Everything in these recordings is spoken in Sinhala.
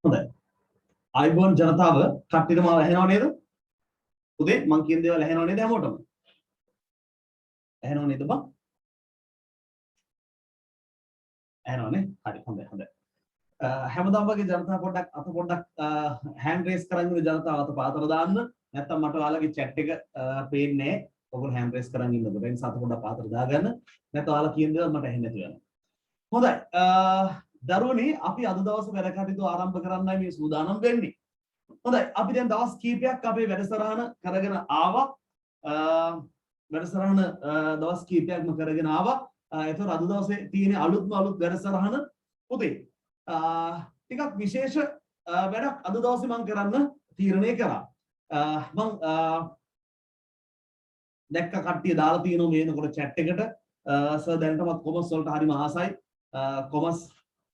හොඳයි. ආයිබෝන් ජනතාව කට්ටියට මාව ඇහෙනව නේද? උදේ මං කියන දේවල් ඇහෙනව නේද හැමෝටම? ඇහෙනව නේද බං? ඇහෙනවනේ. හරි හොඳයි හොඳයි. හැමදාම වගේ ජනතාව පොඩ්ඩක් පොඩ්ඩක් හෑන්ඩ් රේස් කරන් ඉන්න ජනතාව අත පාතල දාන්න. නැත්තම් මට ඔයාලගේ chat එක පේන්නේ නැහැ. ඔයගොල්ලෝ හෑන්ඩ් රේස් කරන් ඉන්නද? ඒ නිසා අත පොඩ්ඩක් පාතල දාගන්න. නැත්නම් ඔයාලා කියන දේවල් මට ඇහෙන්නේ නැති වෙනවා. හොඳයි. දරුවනි අපි අද දවසේ වැඩ කටයුතු ආරම්භ කරන්නයි මේ සූදානම් වෙන්නේ. හොඳයි අපි දැන් දවස් කීපයක් අපේ වැඩසටහන කරගෙන ආවා. වැඩසටහන දවස් කීපයක්ම කරගෙන ආවා. ඒතකොට අද දවසේ තියෙන අලුත් වැඩසටහන උදේ ටිකක් විශේෂ වැඩක් අද දවසේ මම කරන්න තීරණය කරා. මම දැක්ක කට්ටිය දාලා තියෙනවා මේනකොට chat එකට සර් දැනටමත් කොමර්ස් වලට හරිම ආසයි. කොමර්ස්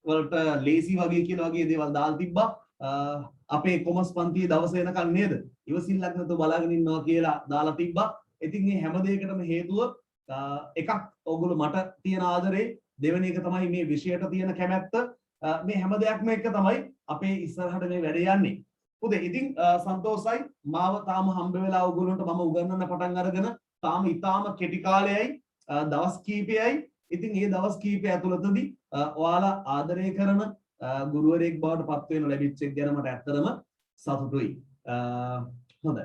වලට ලේසි වගේ කියලා වගේ දේවල් දාලා තිබ්බා. අපේ කොමර්ස් පන්තියේ දවස වෙනකන් නේද? ඉවසිල්ලක් නැතුව බලාගෙන ඉන්නවා කියලා දාලා තිබ්බා. ඉතින් මේ හැම දෙයකටම හේතුව එකක් ඕගොල්ලෝ මට තියෙන ආදරේ, දෙවෙනි එක තමයි මේ විෂයට තියෙන කැමැත්ත. මේ හැම දෙයක්ම එක තමයි අපේ ඉස්සරහට මේ වැඩ යන්නේ. පුතේ ඉතින් සන්තෝෂයි මාව තාම හම්බ වෙලා ඕගොල්ලන්ට මම උගන්වන්න පටන් අරගෙන තාම ඊටාම කෙටි කාලයයි දවස් කීපයයි. ඉතින් මේ දවස් කීපය ඇතුළතදී ඔයාලා ආදරය කරන ගුරුවරයෙක් බවට පත් වෙන ලැබිච්ච එක ගැන මට ඇත්තටම සතුටුයි. හොඳයි.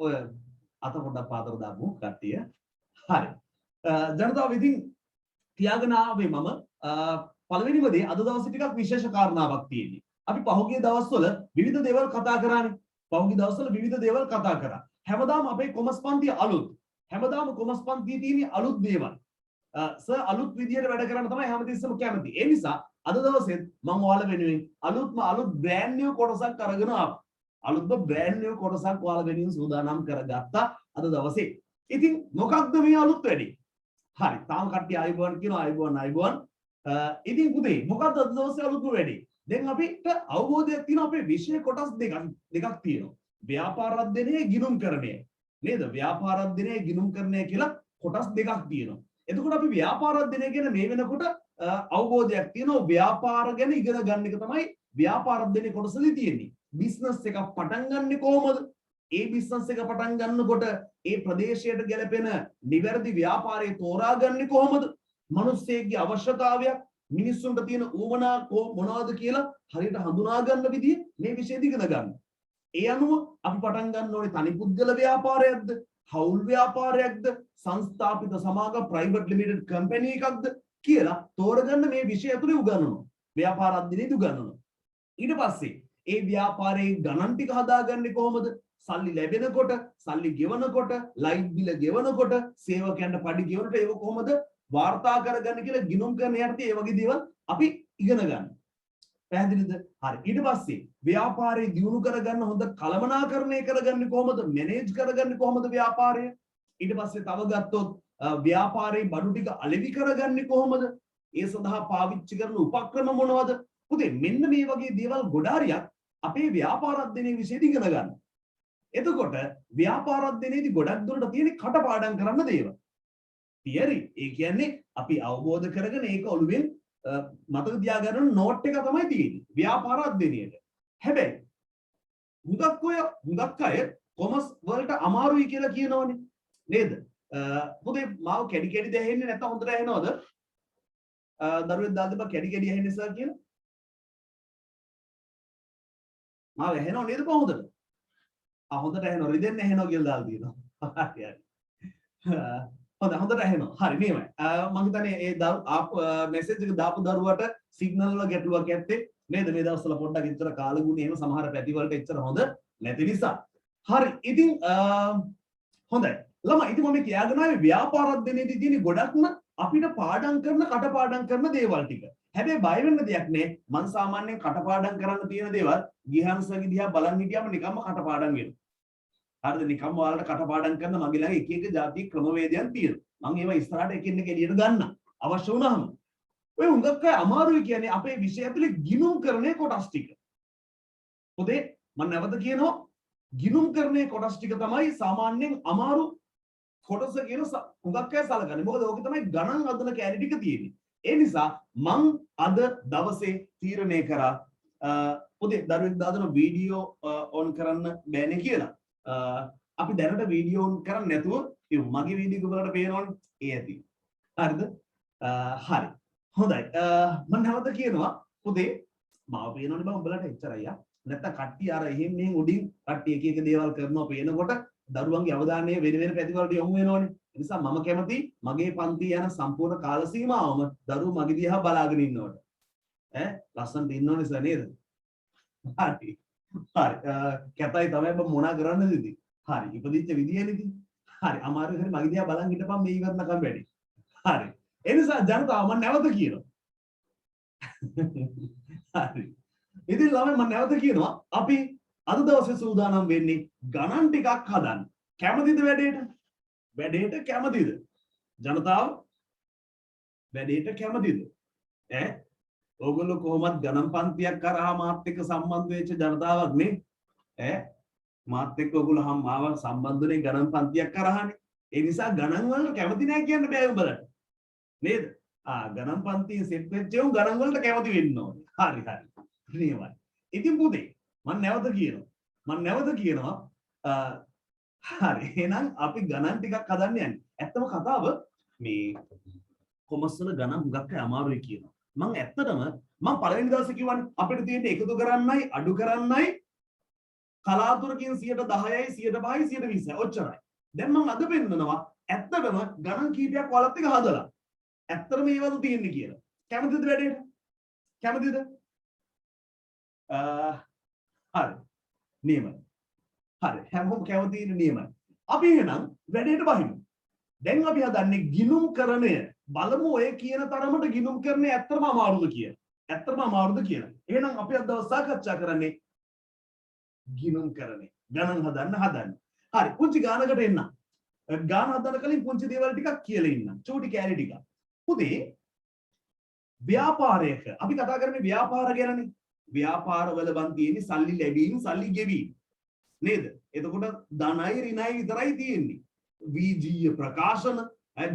ඔය අත පොඩ්ඩක් පාතර දාමු කට්ටිය. හරි. ජනතාව ඉතින් තියාගෙන ආවේ මම පළවෙනිම දේ අද දවසේ ටිකක් විශේෂ කාරණාවක් තියෙනවා. අපි පහුගිය දවස්වල විවිධ දේවල් කතා කරානේ. පහුගිය දවස්වල විවිධ දේවල් කතා කරා. හැමදාම අපේ කොමර්ස් පන්තිය අලුත්. හැමදාම කොමර්ස් පන්තියේ තියෙන අලුත් දේවල්. සර් අලුත් විදියට වැඩ කරන්න තමයි හැමතිස්සෙම කැමති. ඒ නිසා අද දවසෙත් මම ඔයාලා වෙනුවෙන් අලුත් බ්‍රෑන්ඩ් නිව් කොටසක් අරගෙන ආවා. අලුත්ම බ්‍රෑන්ඩ් නිව් කොටසක් ඔයාලා වෙනුවෙන් සූදානම් කරගත්තා අද දවසේ. ඉතින් මොකක්ද මේ අලුත් වැඩේ? හරි. තාම කට්ටිය ආයිබෝන් කියනවා ආයිබෝන්. ඉතින් පුතේ මොකක්ද අද දවසේ අලුත්ම වැඩේ? දැන් අපිට අවබෝධයක් තියෙනවා අපේ විෂය කොටස් දෙකක් තියෙනවා. ව්‍යාපාරාධ්‍යනය ගිණුම්කරණය. නේද? ව්‍යාපාරාධ්‍යනය ගිණුම්කරණය කියලා කොටස් දෙකක් තියෙනවා. එතකොට අපි ව්‍යාපාරාධ්‍යනය ගැන මේ වෙනකොට අවබෝධයක් තියෙනවා. ව්‍යාපාර ගැන ඉගෙන ගන්න එක තමයි ව්‍යාපාරාධ්‍යනය කොටසෙදි තියෙන්නේ. බිස්නස් එකක් පටන් ගන්නෙ කොහොමද? ඒ බිස්නස් එක පටන් ගන්නකොට ඒ ප්‍රදේශයට ගැලපෙන නිවැරදි ව්‍යාපාරය තෝරාගන්නේ කොහොමද? මිනිස්සෙගේ අවශ්‍යතාවයක් මිනිස්සුන්ට තියෙන උවමනා මොනවද කියලා හරියට හඳුනා ගන්න විදිය මේ විෂයදී ඉගෙන ගන්න. ඒ අනුව අපි පටන් ගන්න ඕනේ තනි පුද්ගල ව්‍යාපාරයක්ද, හවුල් ව්‍යාපාරයක්ද, සංස්ථාපිත සමාගම ප්‍රයිවට් ලිමිටඩ් කම්පැනි එකක්ද කියලා තෝරගන්න මේ විෂය ඇතුලේ උගන්වනවා. ව්‍යාපාර අධ්‍යයනයේදී උගන්වනවා. ඊට පස්සේ ඒ ව්‍යාපාරයේ ගණන් ටික හදාගන්නේ කොහොමද? සල්ලි ලැබෙනකොට, සල්ලි ගෙවනකොට, ලයිට් බිල ගෙවනකොට, සේවකයන්ට පඩි ගෙවනකොට ඒක කොහොමද වාර්තා කරගන්න කියලා ගිණුම් කරන යටතේ ඒ වගේ දේවල් අපි ඉගෙන ගන්න. පැහැදිලිද? හරි. ඊට පස්සේ ව්‍යාපාරය දියුණු කරගන්න හොඳ කළමනාකරණය කරගන්නේ කොහොමද? මැනේජ් කරගන්නේ කොහොමද ව්‍යාපාරය? ඊට පස්සේ තව ගත්තොත් ව්යාපාරයේ බඩු ටික අලෙවි කරගන්නේ කොහොමද? ඒ සඳහා පාවිච්චි කරන උපක්‍රම මොනවද? පුතේ මෙන්න මේ වගේ දේවල් ගොඩාරියක් අපේ ව්‍යාපාර අධ්‍යයනයේ විශේෂ ඉගෙන ගන්න. එතකොට ව්‍යාපාර අධ්‍යයනයේදී ගොඩක් දුරට තියෙන කටපාඩම් කරන්න දේවල්. තියරි. ඒ කියන්නේ අපි අවබෝධ කරගෙන ඒක ඔළුවෙන් මතක තියාගන්න නෝට් එක තමයි තියෙන්නේ. ව්‍යාපාර අධ්‍යයනයේට. හැබැයි හුඟක් අය කොමර්ස් වලට අමාරුයි කියලා කියනවනේ. නේද? පුතේ මාව කැඩි දැහෙන්නේ නැත්නම් හොඳට ඇහෙනවද? දරුවෙක් දාන්න බා කැඩි ඇහෙන්නේ සර් කියලා. මාව ඇහෙනව නේද කොහොමද? හොඳට ඇහෙනවා. රිදෙන්න ඇහෙනවා කියලා දාලා තියෙනවා. හරි. හොඳට ඇහෙනවා. හරි මේමයි. මම හිතන්නේ ඒ මෙසේජ් එක දාපු දරුවට සිග්නල් වල ගැටලුවක් ඇත්තේ නේද? මේ දවස්වල පොඩ්ඩක් ඉතර කාලගුණේ එහෙම සමහර පැති වලට එච්චර හොඳ නැති නිසා. හරි. ඉතින් හොඳයි. ළමයි ඉතින් මම කියාගෙන ආවේ ව්‍යාපාර අධ්‍යයනයේදී තියෙන ගොඩක්ම අපිට කටපාඩම් කරන දේවල් ටික. හැබැයි බය වෙන්න දෙයක් නෑ. මම සාමාන්‍යයෙන් කටපාඩම් කරන්න තියෙන දේවල් ගිහාන්සගේ දිහා බලන් හිටියම නිකම්ම කටපාඩම් වෙනවා. හරිද? නිකම්ම ඔයාලට කටපාඩම් කරන මගේ ළඟ එක ಜಾති ක්‍රමවේදයන් තියෙනවා. මම ඒවා ඉස්සරහට එකින් එක එළියට ගන්න. අවශ්‍ය වුණාම. ඔය හුඟක් අය අමාරුයි කියන්නේ අපේ විෂය ඇතුලේ ගිණුම්කරණයේ කොටස් ටික. පොතේ මම නැවත කියනවා ගිණුම්කරණයේ කොටස් ටික තමයි සාමාන්‍යයෙන් අමාරු කොටස කියන හුඟක් අය සලකන්නේ. මොකද ඕකේ තමයි ගණන් අදන කැලේ ටික තියෙන්නේ. ඒ නිසා මං අද දවසේ තීරණය කරා පොතේ දරුවෙක් දාන වීඩියෝ ඔන් කරන්න බෑනේ කියලා. අපි දැනට වීඩියෝ ඔන් කරන්නේ නැතුව ඉමු. මගේ වීඩියෝ එක බලලා පේනවනේ ඒ ඇති. හරිද? හරි. හොඳයි. මම නැවත කියනවා පොතේ මාව පේනවනේ බං උඹලට එච්චරයි ආ. නැත්තම් කට්ටිය අර එහෙම මෙහෙම උඩින් කට්ටිය එක එක දේවල් කරනවා පේනකොට දරුවන්ගේ අවධානය වෙන වෙන පැතිවලට යොමු වෙනවනේ. ඒ නිසා මම කැමති මගේ පන්ති යන සම්පූර්ණ කාල සීමාවම දරුවෝ මගේ දිහා බලාගෙන ඉන්නවට. ලස්සනට ඉන්නවනේ සර් නේද? හරි. හරි. කැතයි තමයි බ මොනා කරන්නද ඉතින්. හරි. ඉපදිච්ච විදියනේ ඉතින්. හරි. අමාරු හරි මගේ දිහා බලන් හිටපන් මේ ඉවරනකම් වැඩි. හරි. ඒ නිසා ජනතාව මම නැවත කියනවා. හරි. ඉතින් ළමයි මම නැවත කියනවා අපි අද දවසේ සූදානම් වෙන්නේ ගණන් ටිකක් හදන්න. කැමතිද වැඩේට? වැඩේට කැමතිද? ජනතාව වැඩේට කැමතිද? ඕගොල්ලෝ කොහොමද ගණන් පන්තියක් කරා මාත් එක්ක සම්බන්ධ වෙච්ච ජනතාවක් නේ? මාත් එක්ක ඔයගොල්ලෝ හම් මාව සම්බන්ධුනේ ගණන් පන්තියක් කරානේ. ඒ නිසා ගණන් වලට කැමති නැහැ කියන්න බෑ උඹලට. නේද? ගණන් පන්තියේ සෙට් වෙච්ච උන් ගණන් වලට කැමති වෙන්න ඕනේ. හරි හරි. නියමයි. ඉතින් පුතේ මම නැවත කියනවා හරි එහෙනම් අපි ගණන් ටිකක් හදන්න යන්නේ. ඇත්තම කතාව මේ කොමර්ස් වල ගණන් හුඟක් අමාරුයි කියනවා. මම ඇත්තටම මම පළවෙනි දවසේ කිව්වනේ අපිට තියෙන්නේ එකතු කරන්නයි අඩු කරන්නයි කලාතුරකින් 10%යි 105යි 120යි ඔච්චරයි. දැන් මම අද පෙන්නනවා ඇත්තටම ගණන් කීපයක් වලත් එක හදලා. ඇත්තටම මේ වගේ තියෙන්නේ කියලා. කැමතිද වැඩේට? කැමතිද? හරි. නියමයි. හරි. හැමෝම කැමති ඉන්න නියමයි. අපි එහෙනම් වැඩේට බහිමු. දැන් අපි හදන්නේ ගිණුම්කරණය. බලමු ඔය කියන තරමට ගිණුම්කරණය ඇත්තටම අමාරුද කියලා. ඇත්තටම අමාරුද කියලා. එහෙනම් අපි අද දවස් සාකච්ඡා කරන්නේ ගිණුම්කරණය. ගණන් හදන්න. හරි. පුංචි ගානකට එන්න. ගාන හදන්න කලින් පුංචි දේවල් ටිකක් කියලා ඉන්න. චූටි කැලේ ටිකක්. පුතේ ව්‍යාපාරයක අපි කතා කරන්නේ ව්‍යාපාර ගැනනේ. ව්‍යාපාරවල බන් තියෙන්නේ සල්ලි ලැබීම සල්ලි ගෙවීම නේද? එතකොට ධනයි ඍණයි විතරයි තියෙන්නේ. වීජීය ප්‍රකාශන,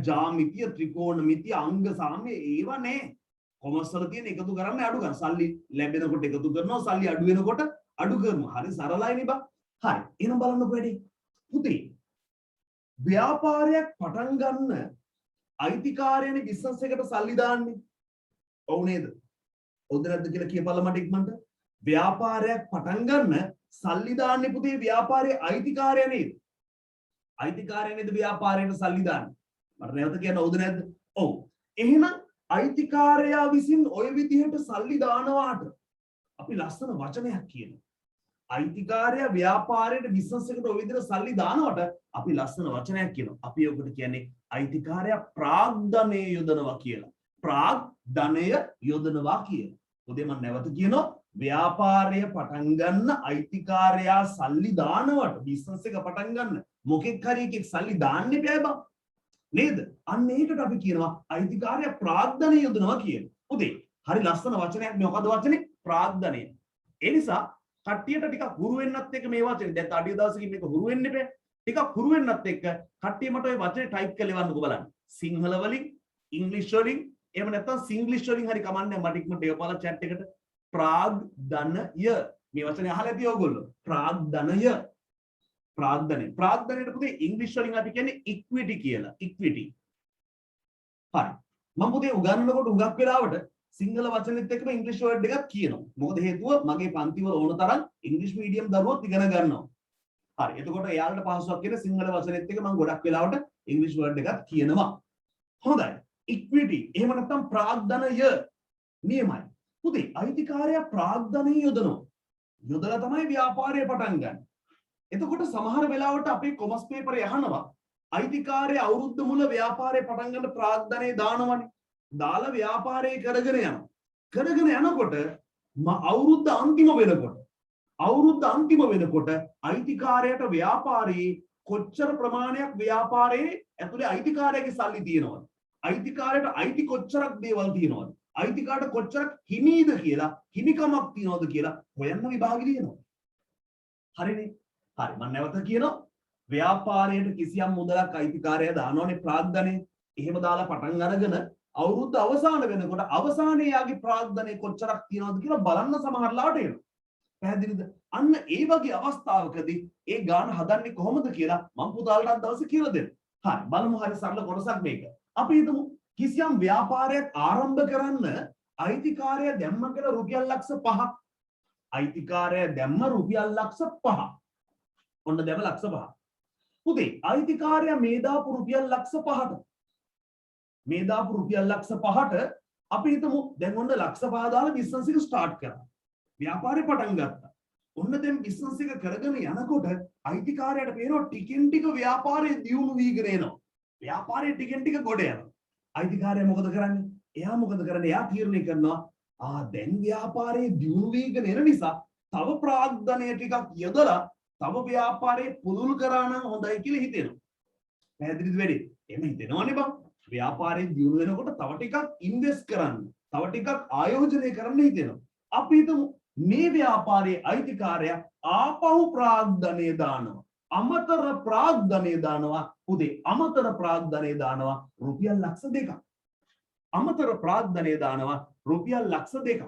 ජාමිතිය, ත්‍රිකෝණමිතිය, අංග සාම්‍ය ඒවා නෑ. කොමර්ස් වල තියෙන එකතු කරන්නේ අඩු ගන්න. සල්ලි ලැබෙනකොට එකතු කරනවා, සල්ලි අඩු වෙනකොට අඩු කරනවා. හරි සරලයිනේ බා. හරි. එහෙනම් බලන්නකො වැඩි. පුතේ ව්‍යාපාරයක් පටන් ගන්න අයිතිකාරයනේ බිස්නස් එකට සල්ලි දාන්නේ. ඔව් නේද? ඔව්ද නැද්ද කියලා කියපල්ලා මට ඉක්මනට. ව්‍යාපාරයක් පටන් ගන්න සල්ලි දාන්නේ පුතේ ව්‍යාපාරයේ අයිතිකාරය නේද? අයිතිකාරය නේද ව්‍යාපාරයට සල්ලි දාන්නේ? මට නැවත කියන්න ඔව්ද නැද්ද? ඔව්. එහෙනම් අයිතිකාරයා විසින් ඔය විදිහට සල්ලි දානවාට අපි ලස්සන වචනයක් කියනවා. අයිතිකාරයා ව්‍යාපාරයට බිස්නස් එකට ඔය විදිහට සල්ලි දානවට අපි ලස්සන වචනයක් කියනවා. අපි ඔකට කියන්නේ අයිතිකාරයා ප්‍රාග්ධනය යොදනවා කියලා. ප්‍රාග්ධනය යොදනවා කියලා. උදේ මම නැවත කියනවා ව්‍යාපාරය පටන් ගන්න අයිතිකාරයා සල්ලි දානවට බිස්නස් එක පටන් ගන්න මොකෙක් හරි එකෙක් සල්ලි දාන්න එපා බං. නේද? අන්න ඒකට අපි කියනවා අයිතිකාරයා ප්‍රාග්ධනය යොදනවා කියලා. උදේ හරි ලස්සන වචනයක් මේ මොකද වචනේ? ප්‍රාග්ධනය. ඒ නිසා කට්ටියට ටිකක් හුරු වෙන්නත් එක්ක මේ වචනේ දැන් අඩිය දවසකින් මේක හුරු වෙන්න එපා. ටිකක් හුරු වෙන්නත් එක්ක කට්ටිය මට ওই වචනේ ටයිප් කරලා එවන්නකෝ බලන්න. සිංහල වලින්, ඉංග්‍රීසි වලින්, එහෙම නැත්නම් සිංග්ලිෂ් වලින් හරි කමන්නේ මට ඉක්මනට එවපාලා chat එකට. ප්‍රාග්ධනය මේ වචනේ අහලා ඇති ඔයගොල්ලෝ. ප්‍රාග්ධනය. ප්‍රාග්ධනයට පුතේ ඉංග්‍රීසි වලින් අපි කියන්නේ ඉක්විටි කියලා. ඉක්විටි. හරි. මම පුතේ උගන්වනකොට උගක් වෙලාවට සිංහල වචනෙත් එක්කම ඉංග්‍රීසි වර්ඩ් එකක් කියනවා. මොකද හේතුව මගේ පන්තිවල ඕන තරම් ඉංග්‍රීසි මීඩියම් දරුවෝත් ඉගෙන ගන්නවා. හරි. එතකොට එයාලට පහසුවක් කියන සිංහල වචනෙත් එක්ක මම ගොඩක් වෙලාවට ඉංග්‍රීසි වර්ඩ් එකක් කියනවා. හොඳයි. ඉක්විටි එහෙම නැත්නම් ප්‍රාග්ධනය නියමයි. පුතේ අයිතිකාරයා ප්‍රාග්ධනය යොදනවා. යොදලා තමයි ව්‍යාපාරය පටන් ගන්න. එතකොට සමහර වෙලාවට අපේ කොමර්ස් පේපරේ අහනවා අයිතිකාරයා අවුරුද්ද මුල ව්‍යාපාරය පටන් ගන්න ප්‍රාග්ධනය දානවනේ. දාලා ව්‍යාපාරය කරගෙන යනවා. කරගෙන යනකොට අවුරුද්ද අන්තිම වෙනකොට අයිතිකාරයට ව්‍යාපාරයේ කොච්චර ප්‍රමාණයක් ව්‍යාපාරයේ ඇතුලේ අයිතිකාරයාගේ සල්ලි තියෙනවද? අයිතිකාරයට අයිති කොච්චරක් දේවල් තියෙනවද? අයිතිකාරට කොච්චරක් හිමීද කියලා, හිමිකමක් තියෙනවද කියලා හොයන්න විභාගෙ ලියනවා. හරිනේ? හරි. මම නැවත කියනවා ව්‍යාපාරයට කිසියම් මුදලක් අයිතිකාරයා දානවනේ ප්‍රාග්ධනය. එහෙම දාලා පටන් අරගෙන අවුරුද්ද අවසාන වෙනකොට අවසානයේ යාගේ ප්‍රාග්ධනය කොච්චරක් තියෙනවද කියලා බලන්න සමහරලාට එනවා. පැහැදිලිද? අන්න ඒ වගේ අවස්ථාවකදී ඒ ගාන හදන්නේ කොහොමද කියලා මම පුතාලට දවසේ කියලා දෙන්න. හරි බලමු හරි සරල කොටසක් මේක. අපි හිතමු කිසියම් ව්‍යාපාරයක් ආරම්භ කරන්න අයිතිකාරය දැම්ම කියලා රුපියල් ලක්ෂ 5ක්. අයිතිකාරය දැම්ම රුපියල් ලක්ෂ 5ක්. ඔන්න දැම්ම ලක්ෂ 5ක්. පුතේ අයිතිකාරය මේ දාපු රුපියල් ලක්ෂ 5ට. මේ දාපු රුපියල් ලක්ෂ 5ට අපි හිතමු දැන් ඔන්න ලක්ෂ 5 දාලා බිස්නස් එක ස්ටාර්ට් කරා. ව්‍යාපාරේ පටන් ගත්තා. ඔන්න දැන් බිස්නස් එක කරගෙන යනකොට අයිතිකාරයට පේනවා ටිකෙන් ටික ව්‍යාපාරේ දියුණු වීගෙන එනවා. ව්‍යාපාරේ ටිකෙන් ටික ගොඩ යනවා. අයිතිකාරයා මොකද කරන්නේ? එයා මොකද කරන්නේ? එයා තීරණය කරනවා දැන් ව්‍යාපාරේ දියුණු වීගෙන එන නිසා තව ප්‍රාග්ධනය ටිකක් යොදලා තව ව්‍යාපාරේ පුළුල් කරා නම් හොඳයි කියලා හිතෙනවා. පැහැදිලිද වෙන්නේ? එහෙම හිතෙනවනේ බං. ව්‍යාපාරේ දියුණු වෙනකොට තව ටිකක් ඉන්වෙස්ට් කරන්න, තව ටිකක් ආයෝජනය කරන්න හිතෙනවා. අපි හිතමු මේ ව්‍යාපාරයේ අයිතිකාරයා ආපහු ප්‍රාග්ධනය දානවා. අමතර ප්‍රාග්ධනය දානවා. පුතේ අමතර ප්‍රාග්ධනය දානවා රුපියල් ලක්ෂ 2ක්. අමතර ප්‍රාග්ධනය දානවා රුපියල් ලක්ෂ 2ක්.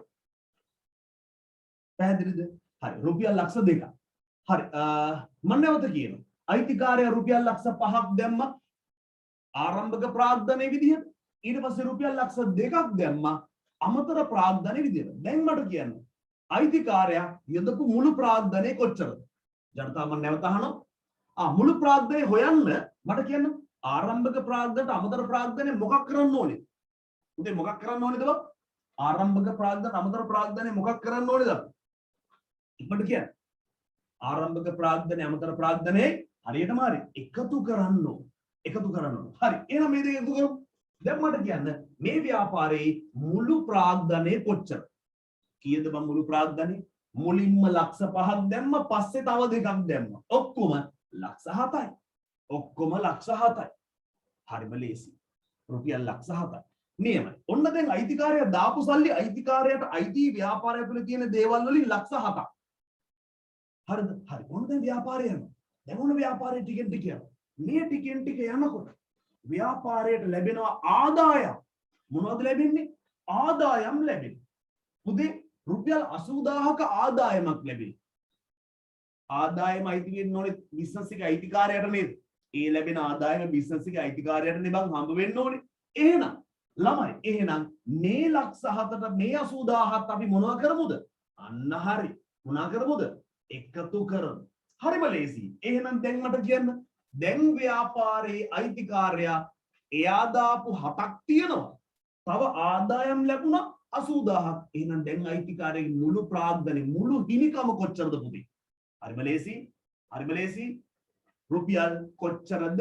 පැහැදිලිද? හරි රුපියල් ලක්ෂ 2ක්. හරි මම නැවත කියනවා. අයිතිකාරයා රුපියල් ලක්ෂ 5ක් දැම්මා ආරම්භක ප්‍රාග්ධනයේ විදිහට. ඊට පස්සේ රුපියල් ලක්ෂ 2ක් දැම්මා අමතර ප්‍රාග්ධනයේ විදිහට. දැන් මට කියන්න අයිතිකාරයා යොදපු මුළු ප්‍රාග්ධනය කොච්චරද? ජනතාව මම නැවත අහනවා. මුළු ප්‍රාග්ධනය හොයන්න මට කියන්න ආරම්භක ප්‍රාග්ධනයට අමතර ප්‍රාග්ධනය මොකක් කරන්න ඕනේ? උදේ මොකක් කරන්න ඕනේද බං? ආරම්භක ප්‍රාග්ධන අමතර ප්‍රාග්ධනය මොකක් කරන්න ඕනේද? ඉක්මනට කියන්න. ආරම්භක ප්‍රාග්ධනය අමතර ප්‍රාග්ධනය හරියටම හරි එකතු කරන්න ඕනේ. එකතු කරන්න ඕනේ. හරි. එහෙනම් මේ දෙක එකතු කරමු. දැන් මට කියන්න මේ ව්‍යාපාරයේ මුළු ප්‍රාග්ධනය කොච්චරද? කීයද බං මුළු ප්‍රාග්ධනය? මුලින්ම ලක්ෂ 5ක් දැම්ම පස්සේ තව දෙකක් දැම්ම. ඔක්කොම ලක්ෂ 7යි. ඔක්කොම ලක්ෂ 7යි. හරිම ලේසි. රුපියල් ලක්ෂ 7යි. නියමයි. ඔන්න දැන් අයිතිකාරයා දාපු සල්ලි අයිතිකාරයාට අයිති ව්‍යාපාරය තුළ තියෙන දේවල් වලින් ලක්ෂ 7ක්. හරිද? හරි. ඔන්න දැන් ව්‍යාපාරය යනවා. දැන් ඔන්න ව්‍යාපාරේ ටිකෙන් ටික යනවා. මේ ටිකෙන් ටික යනකොට ව්‍යාපාරයට ලැබෙනවා ආදායම්. මොනවද ලැබෙන්නේ? ආදායම් ලැබෙන්නේ. පුතේ රුපියල් 80000ක ආදායමක් ලැබෙනවා. ආදායම අයිති වෙන්න ඕනේ බිස්නස් එකේ අයිතිකාරයට නේද? ඒ ලැබෙන ආදායම බිස්නස් එකේ අයිතිකාරයට නේ බං හම්බ වෙන්න ඕනේ. එහෙනම් ළමයි එහෙනම් මේ ලක්ෂ 7ට මේ 80000ත් අපි මොනවා කරමුද? අන්න හරි. මොනවා කරමුද? එකතු කරමු. හරිම ලේසි. එහෙනම් දැන් මට කියන්න දැන් ව්‍යාපාරයේ අයිතිකාරයා එයා දාපු 7ක් තියෙනවා. තව ආදායම් ලැබුණා 80000ක්. එහෙනම් දැන් අයිතිකාරයේ මුළු ප්‍රාග්ධනේ මුළු හිමිකම කොච්චරද පුතේ? හරිම ලේසි. හරිම ලේසි. රුපියල් කොච්චරද?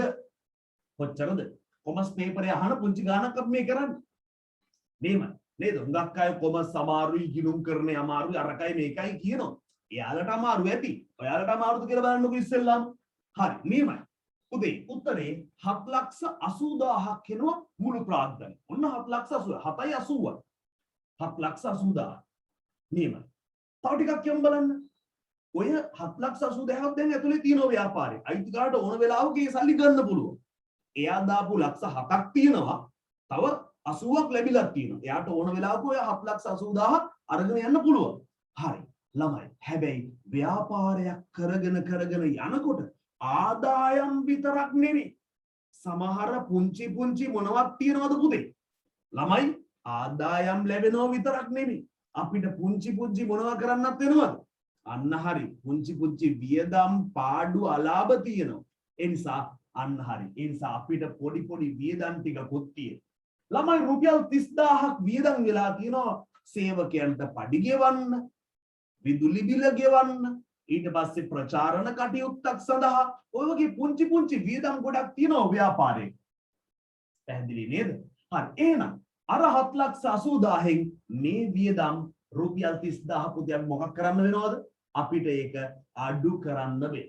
කොච්චරද? කොමර්ස් පේපරේ අහන පුංචි ගානක් අපි මේ කරන්නේ. මේමයි. නේද? හුඟක් අය කොමර්ස් අමාරුයි, ගිණුම් කරන්නේ අමාරුයි, අරකයි මේකයි කියනවා. එයාලට අමාරු ඇති. ඔයාලට අමාරුද කියලා බලන්නකො ඉස්සෙල්ලාම. හරි. මේමයි. උදේ උත්තරේ 7,80,000ක් වෙනවා මුළු ප්‍රාග්ධනය. ඔන්න 7,80,000. 7.80. 7,80,000. මේමයි. තව ටිකක් කියමු බලන්න. ඔය 7,80,000ක් දැන් ඇතුලේ තියෙන ව්‍යාපාරේ. අයිතිකාරට ඕන වෙලාවක ඒ සල්ලි ගන්න පුළුවන්. එයා දාපු ලක්ෂ 7ක් තියෙනවා. තව 80ක් ලැබිලා තියෙනවා. එයාට ඕන වෙලාවක ඔය 7,80,000 අරගෙන යන්න පුළුවන්. හරි. ළමයි. හැබැයි ව්‍යාපාරයක් කරගෙන යනකොට ආදායම් විතරක් නෙවෙයි. සමහර පුංචි මොනවක් තියනවද පුතේ? ළමයි ආදායම් ලැබෙනව විතරක් නෙවෙයි. අපිට පුංචි මොනවා කරන්නත් වෙනවද? අන්න හරි. පුංචි වියදම් පාඩු අලාභ තියෙනවා. ඒ නිසා අන්න හරි. ඒ නිසා අපිට පොඩි වියදම් ටිකකුත් තියෙනවා. ළමයි රුපියල් 30000ක් වියදම් වෙලා තියෙනවා සේවකයන්ට පඩි ගෙවන්න, විදුලි බිල ගෙවන්න, ඊට පස්සේ ප්‍රචාරණ කටයුත්තක් සඳහා ඔය වගේ පුංචි වියදම් ගොඩක් තියෙනවා ව්‍යාපාරයේ. පැහැදිලි නේද? හරි. එහෙනම් අර 7,80,000න් මේ වියදම් රුපියල් 30000 පුතේ මොකක් කරන්න වෙනවද? අපිට ඒක අඩු කරන්න වෙයි.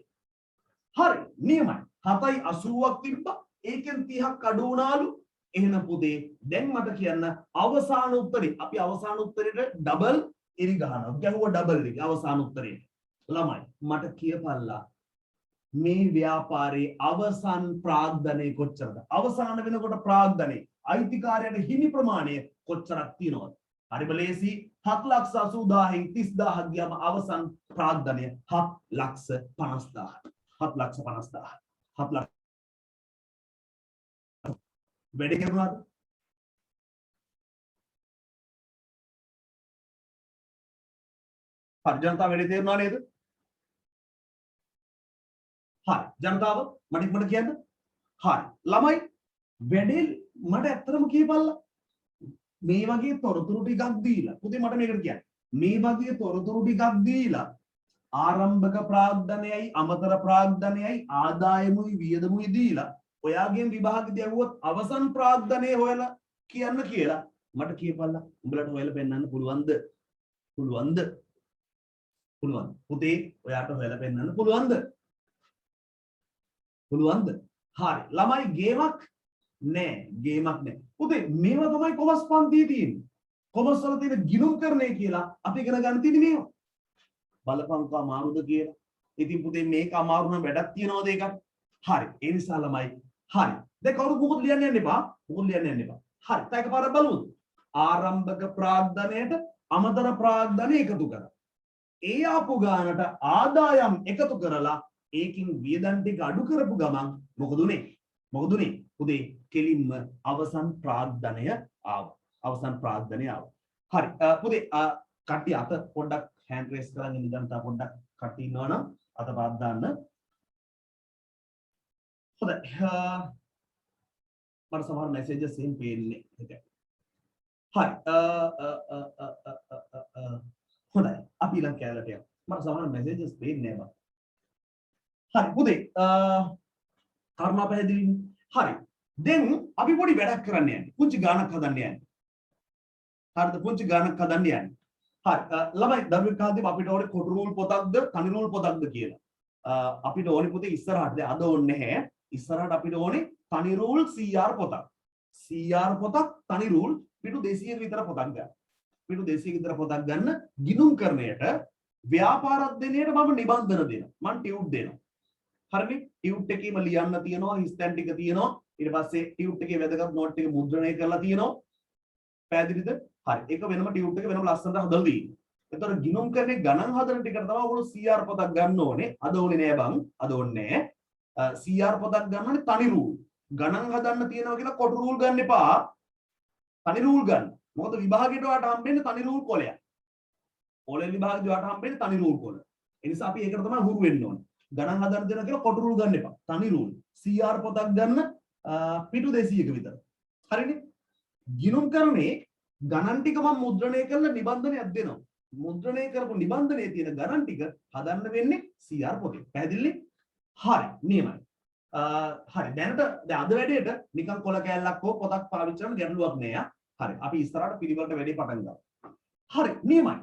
හරි. නියමයි. 7.80ක් තිබ්බා. ඒකෙන් 30ක් අඩු වුණාලු. එහෙනම් පුතේ දැන් මට කියන්න අවසාන උත්තරේ. අපි අවසාන උත්තරේට ඩබල් ඉරි ගහනවා. ගැහුවා ඩබල් එක අවසාන උත්තරේට. ළමයි මට කියපල්ලා මේ ව්‍යාපාරයේ අවසන් ප්‍රාග්ධනය කොච්චරද? අවසාන වෙනකොට ප්‍රාග්ධනය අයිතිකාරයට හිමි ප්‍රමාණය කොච්චරක් තියෙනවද? හරිම ලේසි. 7,80,000න් 30,000ක් ගියම අවසන් ප්‍රාග්ධනය 7,50,000. 7,50,000. 7 ලක්ෂ වැඩි කරුණාද? හරි ජනතාව වැඩි තේරුණා නේද? හරි ජනතාව මට කියන්න. හරි ළමයි වැඩේ මට ඇත්තටම කියපල්ලා. මේ වගේ තොරතුරු ටිකක් දීලා පුතේ මට මේකට කියන්න. මේ වගේ තොරතුරු ටිකක් දීලා ආරම්භක ප්‍රාග්ධනයයි අමතර ප්‍රාග්ධනයයි ආදායමුයි වියදමුයි දීලා ඔයාගෙන් විභාගෙදී ඇහුවොත් අවසන් ප්‍රාග්ධනය හොයලා කියන්න කියලා මට කියපල්ලා. උඹලට හොයලා පෙන්නන්න පුළුවන්ද? පුළුවන්ද? පුළුවන්. පුතේ ඔයාට හොයලා පෙන්නන්න පුළුවන්ද? පුළුවන්ද? හරි. ළමයි ගේමක් නෑ. ගේමක් නෑ. පුතේ මේවා තමයි කොමර්ස් පන්තියේ තියෙන්නේ. කොමර්ස් වල තියෙන ගිණුම්කරණය කියලා අපි ඉගෙන ගන්න තියෙන්නේ මේවා. බලපංකෝ අමාරුද කියලා. ඉතින් පුතේ මේක අමාරු නම් වැඩක් තියනවද ඒකට? හරි. ඒ නිසා ළමයි හරි. දැන් කවුරුත් මොකද ලියන්න යන්න එපා. මොකද ලියන්න යන්න එපා. හරි. දැන් එකපාරක් බලමු. ආරම්භක ප්‍රාග්ධනයට අමතර ප්‍රාග්ධනය එකතු කරා. ඒ ආපු ගානට ආදායම් එකතු කරලා ඒකින් වියදම් ටික අඩු කරපු ගමන් මොකද උනේ? මොකද උනේ? පුතේ කෙලින්ම අවසන් ප්‍රාග්ධනය ආවා. අවසන් ප්‍රාග්ධනය ආවා. හරි. පුතේ කට්ටිය අත පොඩ්ඩක් hand raise කරන් ඉන්න ජනතා පොඩ්ඩක් කට්ටිය ඉන්නවනම් අත පාත් දාන්න. හොඳයි. මට සමහර messages එහෙම පේන්නේ. හරි. හොඳයි. අපි ඊළඟ කැලලට යමු. මට සමහර messages පේන්නේ නැහැ බං. හරි පුතේ කර්මා පැහැදිලිනේ. හරි. දැන් අපි පොඩි වැඩක් කරන්න යන්නේ. පුංචි ගානක් හදන්න යන්නේ. හරිද? පුංචි ගානක් හදන්න යන්නේ. හරි. ළමයි දරුවෙක් අපිට ඕනේ කොටු රූල් පොතක්ද තනි රූල් පොතක්ද කියලා. අපිට ඕනේ පුතේ ඉස්සරහට දැන් අද ඕනේ නැහැ. ඉස්සරහට අපිට ඕනේ තනි රූල් CR පොතක්. CR පොතක් තනි රූල් පිටු 200ක විතර පොතක් ගන්න. පිටු 200ක විතර පොතක් ගන්න ගිණුම් කරණයට ව්‍යාපාර අධ්‍යයනයට මම නිබන්ධන දෙනවා. මම ටියුට් දෙනවා. හරිනේ? ටියුට් එකේම ලියන්න තියෙනවා, හිස්තැන් ටික තියෙනවා. ඊට පස්සේ ටියුට් එකේ වැදගත් නෝට් ටික මුද්‍රණය කරලා තියෙනවා. පැහැදිලිද? හරි. ඒක වෙනම ටියුට් එක වෙනම ලස්සනට හදලා තියෙනවා. එතකොට ගිණුම් කරන්නේ ගණන් හදන ටිකට තමයි ඔයගොල්ලෝ CR පොතක් ගන්න ඕනේ. අද ඕනේ නෑ බං. අද ඕනේ නෑ. CR පොතක් ගන්න ඕනේ තනි රූල්. ගණන් හදන්න තියෙනවා කියලා කොටු රූල් ගන්න එපා. තනි රූල් ගන්න. මොකද විභාගයට ඔයාට හම්බෙන්නේ තනි රූල් කොලයක්. ඕලෙල් විභාගෙදී ඔයාට හම්බෙන්නේ තනි රූල් කොල. ඒ නිසා අපි ඒකට තමයි හුරු වෙන්න ඕනේ. ගණන් හදන්න දෙනවා කියලා කොටු රූල් ගන්න එපා. තනි රූල්. CR පොතක් ගන්න පිටු 200ක විතර. හරිනේ? ගිණුම් කරන්නේ ගණන් ටික මම මුද්‍රණය කරලා නිබන්ධනයක් දෙනවා. මුද්‍රණය කරපු නිබන්ධනයේ තියෙන ගණන් ටික හදන්න වෙන්නේ CR පොතේ. පැහැදිලිනේ? හරි. නියමයි. හරි. දැන් අද වැඩේට නිකන් කොල කෑල්ලක් හෝ පොතක් පාවිච්චි කරන ගැටලුවක් නෑ. හරි. අපි ඉස්සරහට පිළිවෙලට වැඩේ පටන් ගමු. හරි. නියමයි.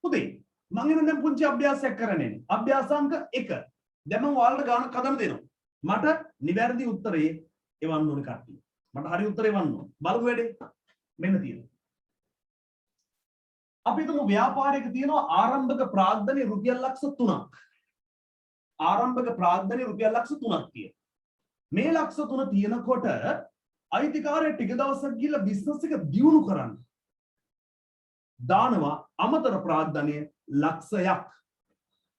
පුතේ මම එන දැන් පුංචි අභ්‍යාසයක් කරන්නේ. අභ්‍යාසාංක 1. දැන් මම ඔයාලට ගානක් හදන්න දෙනවා. මට නිවැරදි උත්තරේ එවන්න ඕනේ කට්ටිය. මට හරි උත්තරේ එවන්න ඕනේ. බලමු වැඩේ. මෙන්න තියෙනවා. අපි හිතමු ව්‍යාපාරයක තියෙනවා ආරම්භක ප්‍රාග්ධනය රුපියල් ලක්ෂ 3ක්. ආරම්භක ප්‍රාග්ධනය රුපියල් ලක්ෂ 3ක් තියෙනවා. මේ ලක්ෂ 3 තියෙනකොට අයිතිකාරය ටික දවසක් ගිහලා බිස්නස් එක දියුණු කරන්න. දානවා අමතර ප්‍රාග්ධනය ලක්ෂයක්.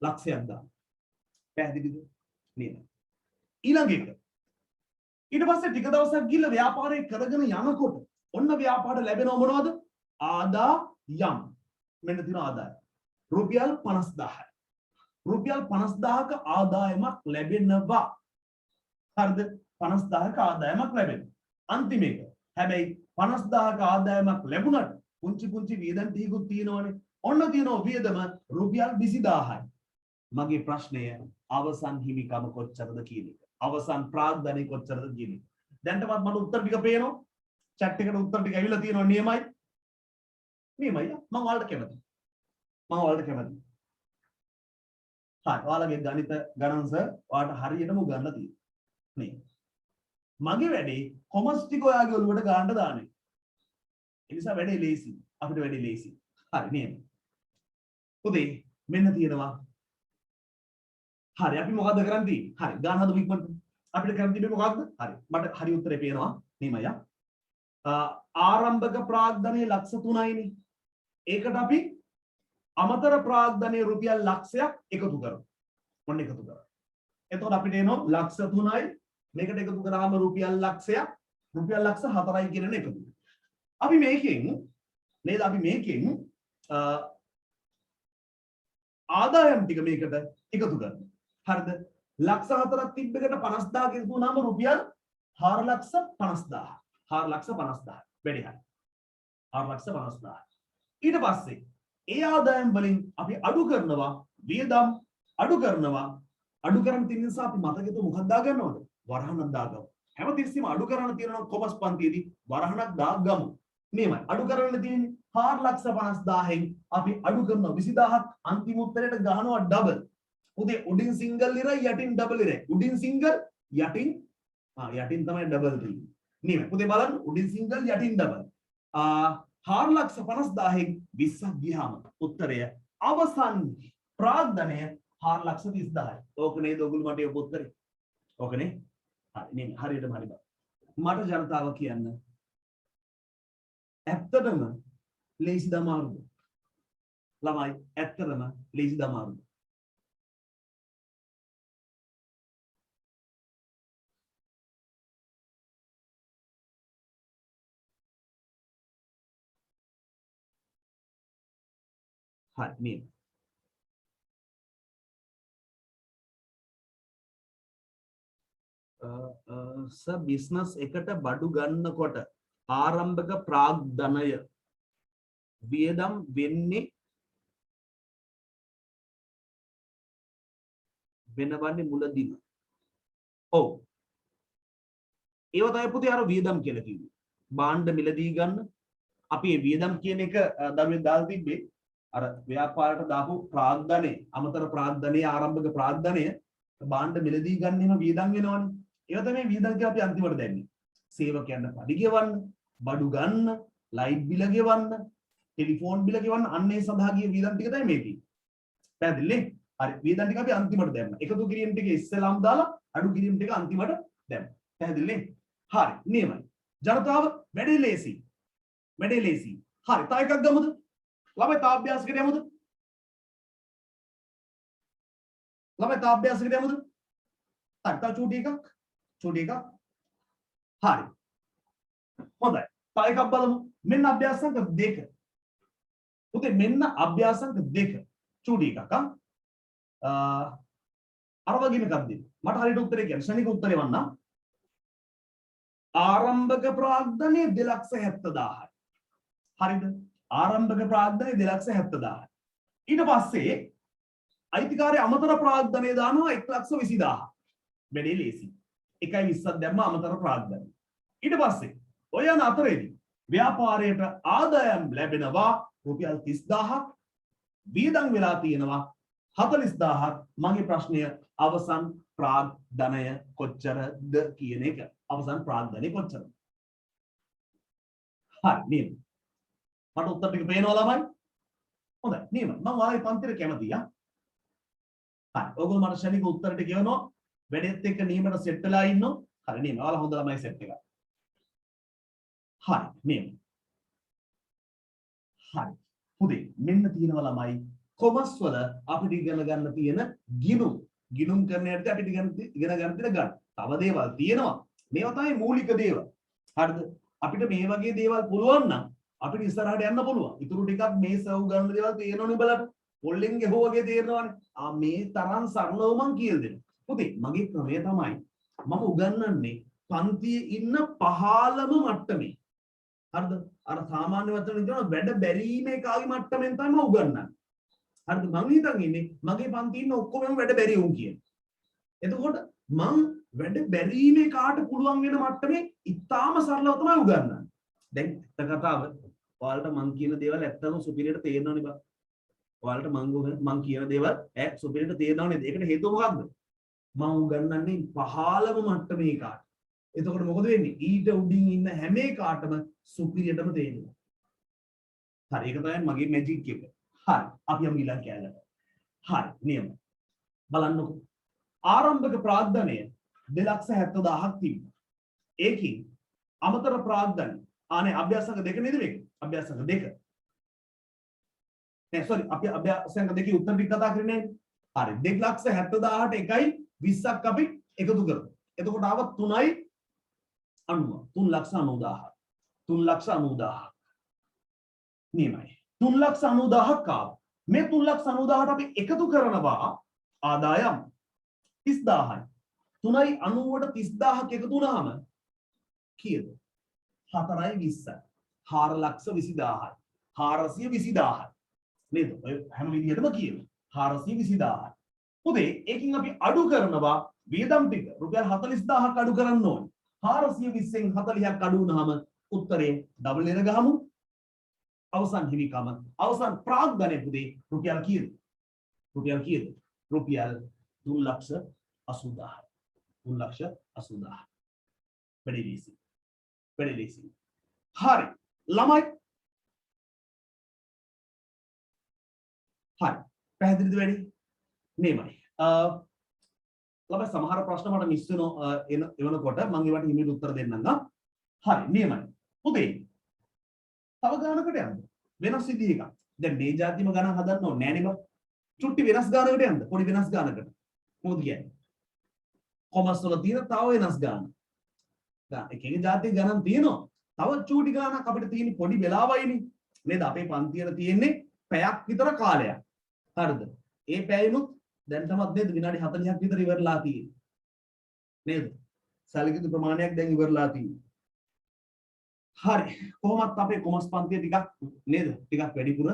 ලක්ෂයක් දාන්න. පැහැදිලිද? නේද? ඊළඟ එක. ඊට පස්සේ ටික දවසක් ගිහලා ව්‍යාපාරය කරගෙන යනකොට ඔන්න ව්‍යාපාරයට ලැබෙනව මොනවද? ආදායම්. මෙන්න තියෙන ආදායම. රුපියල් 50000යි. රුපියල් 50000ක ආදායමක් ලැබෙනවා. හරිද? 50000ක ආදායමක් ලැබෙනවා. අන්තිම එක. හැබැයි 50000ක ආදායමක් ලැබුණට පුංචි පුංචි වියදම් ටිකකුත් තියෙනවනේ. ඔන්න තියෙනවා වියදම රුපියල් 20000යි. මගේ ප්‍රශ්නය අවසන් හිමිකම කොච්චරද කියන එක. අවසන් ප්‍රාග්ධනය කොච්චරද කියන එක. දැන්ටවත් මට උත්තර ටික පේනවා. chat එකට උත්තර ටික ඇවිල්ලා තියෙනවා නියමයි. නියමයි. මම ඔයාලට කැමතියි. මම ඔයාලට කැමතියි. හරි. ඔයාලගේ ගණිත ගණන් සර් ඔයාලට හරියටම උගන්ලා තියෙනවා. නේ. මගේ වැඩේ කොමර්ස් ටික ඔයාගේ ඔළුවට ගන්න දාන්නේ. ඒ නිසා වැඩේ ලේසි. අපිට වැඩේ ලේසි. හරි නේද? පුතේ මෙන්න තියෙනවා. හරි අපි මොකද්ද කරන් තියෙන්නේ? හරි ගාන හදමු ඉක්මනට. අපිට කරන් තිබෙන්නේ මොකද්ද? හරි. මට හරි උත්තරේ පේනවා. නියමයි. ආරම්භක ප්‍රාග්ධනයේ ලක්ෂ 3යිනේ. ඒකට අපි අමතර ප්‍රාග්ධනයේ රුපියල් ලක්ෂයක් එකතු කරමු. මොන්න එකතු කරා. එතකොට අපිට එනවා ලක්ෂ 3යි මේකට එකතු කරාම රුපියල් ලක්ෂයක් රුපියල් ලක්ෂ 4යි කියන එක එකතු. අපි මේකෙන් නේද අපි මේකෙන් ආදායම් ටික මේකට එකතු කරනවා. හරිද? ලක්ෂ 4ක් තිබ්බෙකට 50000 එකතු වුණාම රුපියල් 4,50,000. 4,50,000 වැඩි හරි. 4,50,000. ඊට පස්සේ ඒ ආදායම් වලින් අපි අඩු කරනවා වියදම් අඩු කරනවා අඩු කරන තියෙන නිසා අපි මතකෙට මොකක්ද දාගන්නවද? වරහණක් දාගමු. හැමතිස්සෙම අඩු කරන්න තියෙනවා කොමස් පන්තියේදී වරහණක් දාගමු. මේමයි අඩු කරන්න තියෙන්නේ 4,50,000න් අපි අඩු කරනවා 20,000ක් අන්තිම උත්තරයට ගහනවා ඩබල්. උදේ උඩින් සිංගල් ඉරයි යටින් ඩබල් ඉරයි. උඩින් සිංගල් යටින් යටින් තමයි ඩබල් තියෙන්නේ. මේමයි. උදේ බලන්න උඩින් සිංගල් යටින් ඩබල්. 4,50,000න් 20ක් ගියාම උත්තරය අවසන් ප්‍රාග්ධනය 4,30,000යි. ඕක නේද ඔයගොල්ලෝ මට ඔබ උත්තරේ. ඕකනේ. හරි නේ හරියටම හරි බා. මට ජනතාව කියන්න. ඇත්තටම ලේසිද අමාරුද? ළමයි ඇත්තටම ලේසිද අමාරුද? හරි නේ. බිස්නස් එකට බඩු ගන්නකොට ආරම්භක ප්‍රාග්ධනය වියදම් වෙන්නේ වෙනවන්නේ මුලදීම. ඔව්. ඒව තමයි පුතේ අර වියදම් කියලා කිව්වේ. භාණ්ඩ මිලදී ගන්න අපි මේ වියදම් කියන එක දරුවෙක් දාලා තිබ්බේ අර ව්‍යාපාරයට දාපු ප්‍රාග්ධනය අමතර ප්‍රාග්ධනයේ ආරම්භක ප්‍රාග්ධනය භාණ්ඩ මිලදී ගන්න එහෙම වියදම් වෙනවනේ. ඒව තමයි වියදම් කියලා අපි අන්තිමට දැම්මේ. සේවකයන්ට පඩි ගෙවන්න, බඩු ගන්න, ලයිට් බිල ගෙවන්න, ටෙලිෆෝන් බිල ගෙවන්න අන්න ඒ සඳහා ගිය වියදම් ටික තමයි මේ තියෙන්නේ. පැහැදිලිනේ? හරි. වියදම් ටික අපි අන්තිමට දැම්මා. එකතු කිරීම ටික ඉස්සෙල්ලාම දාලා අඩු කිරීම ටික අන්තිමට දැම්මා. පැහැදිලිනේ? හරි. නියමයි. ජනතාව වැඩේ ලේසි. වැඩේ ලේසි. හරි. තව එකක් ගමුද? ළමයි තා අභ්‍යාසයකට යමුද? ළමයි තා අභ්‍යාසයකට යමුද? හරි. තා චූටි එකක්. චූටි එකක්. හරි. හොඳයි. තව එකක් බලමු. මෙන්න අභ්‍යාසංක 2. පුතේ මෙන්න අභ්‍යාසංක 2. චූටි එකක් අර වගේම එකක් දෙන්න. මට හරියට උත්තරේ කියන්න. ශනික උත්තරේ වන්නම්. ආරම්භක ප්‍රාග්ධනයේ 2,70,000යි. හරිද? ආරම්භක ප්‍රාග්ධනයේ 2,70,000යි. ඊට පස්සේ අයිතිකාරය අමතර ප්‍රාග්ධනය දානවා 1,20,000. වැඩේ ලේසි. 1.20ක් දැම්ම අමතර ප්‍රාග්ධනය. ඊට පස්සේ ඔය යන අතරේදී ව්‍යාපාරයට ආදායම් ලැබෙනවා රුපියල් 30,000ක්. වියදම් වෙලා තියෙනවා 40,000ක්. මගේ ප්‍රශ්නය අවසන් ප්‍රාග්ධනය කොච්චරද කියන එක. අවසන් ප්‍රාග්ධනය කොච්චරද? හරි නේද? මට උත්තර ටික පේනවා ළමයි? හොඳයි නේද? මම ඔයාලගේ පන්තිරේ කැමතියි හරි. ඔයගොල්ලෝ මට ශනික උත්තර ටික කියනවා. වැඩෙත් එක්ක නියමට සෙට් වෙලා ඉන්නෝ. හරි නේද? ඔයාලා හොඳ ළමයි සෙට් එක. හරි නේද? හරි. පුතේ මෙන්න තියෙනවා ළමයි කොමස් වල අපිට ඉගෙන ගන්න තියෙන ගිණුම් කරන හැටි අපිට ඉගෙන ගන්න තියෙන ගන්න. තව දේවල් තියෙනවා. මේවා තමයි මූලික දේවල්. හරිද? අපිට මේ වගේ දේවල් පුළුවන් නම් අපිට ඉස්සරහට යන්න පුළුවන්. ඊටු ටිකක් මේ සව් ගන්න දේවල් තේරෙනවනේ බලන්න. පොල්ලෙන් ගෙහුව වගේ තේරෙනවනේ. මේ තරම් සරලව මං කියලා දෙනවා. පුතේ මගේ ක්‍රමය තමයි මම උගන්වන්නේ පන්තියේ ඉන්න 15ම මට්ටමේ. හරිද? අර සාමාන්‍ය වචන කියන වැඩ බැරීමේ කාගේ මට්ටමෙන් තමයි මම උගන්වන්නේ. හරිද? මං හිතන් ඉන්නේ මගේ පන්තියේ ඉන්න ඔක්කොම වැඩ බැරි උන් කියන. එතකොට මං වැඩ බැරීමේ කාට පුළුවන් වෙන මට්ටමේ ඉතාම සරලව තමයි උගන්වන්නේ. දැන් ඇත්ත කතාව ඔයාලට මං කියන දේවල් ඇත්තම සුපිරියට තේරෙනවනේ බා. ඔයාලට මං කියන දේවල් සුපිරියට තේරෙනව නේද? ඒකට හේතුව මොකක්ද? මම උගන්වන්නේ 15ම මට්ටමේ කාට. එතකොට මොකද වෙන්නේ? ඊට උඩින් ඉන්න හැම කාටම සුපිරියටම තේරෙනවා. හරි ඒක තමයි මගේ මැජික් එක. හරි අපි යමු ඊළඟ කැලලට. හරි නියම. බලන්නකෝ. ආරම්භක ප්‍රාග්ධනය 2,70,000ක් තිබ්බා. ඒකෙන් අමතර ප්‍රාග්ධනය ආනේ අභ්‍යාසංග දෙක නේද මේක? අභ්‍යාසංග දෙක. නෑ සෝරි අපි අභ්‍යාසංග දෙකේ උත්තර ටික කතා කරන්නේ නෑනේ. හරි 2,70,000ට 1යි 20ක් අපි එකතු කරමු. එතකොට ආව 3යි 90. 3,90,000. නියමයි. 3,90,000ක් ආව. මේ 3,90,000ට අපි එකතු කරනවා ආදායම් 30,000යි. 3යි 90ට 30,000ක් එකතු වුණාම කීයද? 4යි 20යි. 4,20,000යි. 420,000යි. නේද? ඔය හැම විදිහටම කියනවා. 420,000යි. පුතේ ඒකින් අපි අඩු කරනවා වියදම් ටික. රුපියල් 40,000ක් අඩු කරන්න ඕනේ. 420න් 40ක් අඩු වුණාම උත්තරේ ඩබල් එක ගහමු. අවසන් හිමිකම අවසන් ප්‍රාග්ධනය පුතේ රුපියල් කීයද? රුපියල් කීයද? රුපියල් 3,80,000. 3,80,000. වැඩි ලීසි. වැඩි ලීසි. හරි. ළමයි. හරි. පැහැදිලිද වැඩි? නෙමයි. ළමයි සමහර ප්‍රශ්න මට මිස් වෙනකොට මම ඒවට හිමිට උත්තර දෙන්නම්. හරි. නෙමයි. පුතේ තව ගානකට යන්න. වෙනස් විදිහක. දැන් මේ જાතිම ගණන් හදන්න ඕනේ නෑ නේ බං. චුට්ටි වෙනස් ගානකට යන්න. පොඩි වෙනස් ගානකට. මොකද කියන්නේ? කොමර්ස් වල තියෙන තව වෙනස් ගාන. දැන් එක එක જાති ගණන් තියෙනවා. තව චූටි ගානක් අපිට තියෙන පොඩි වෙලාවයිනේ. නේද? අපේ පන්තියේ තියෙන්නේ පැයක් විතර කාලයක්. හරිද? ඒ පැයනොත් දැන් තමත් නේද විනාඩි 40ක් විතර ඉවරලා තියෙන්නේ. නේද? සැලකිලි ප්‍රමාණයක් දැන් ඉවරලා තියෙන්නේ. හරි. කොහොමත් අපේ කොමර්ස් පන්තිය ටිකක් නේද? ටිකක් වැඩිපුර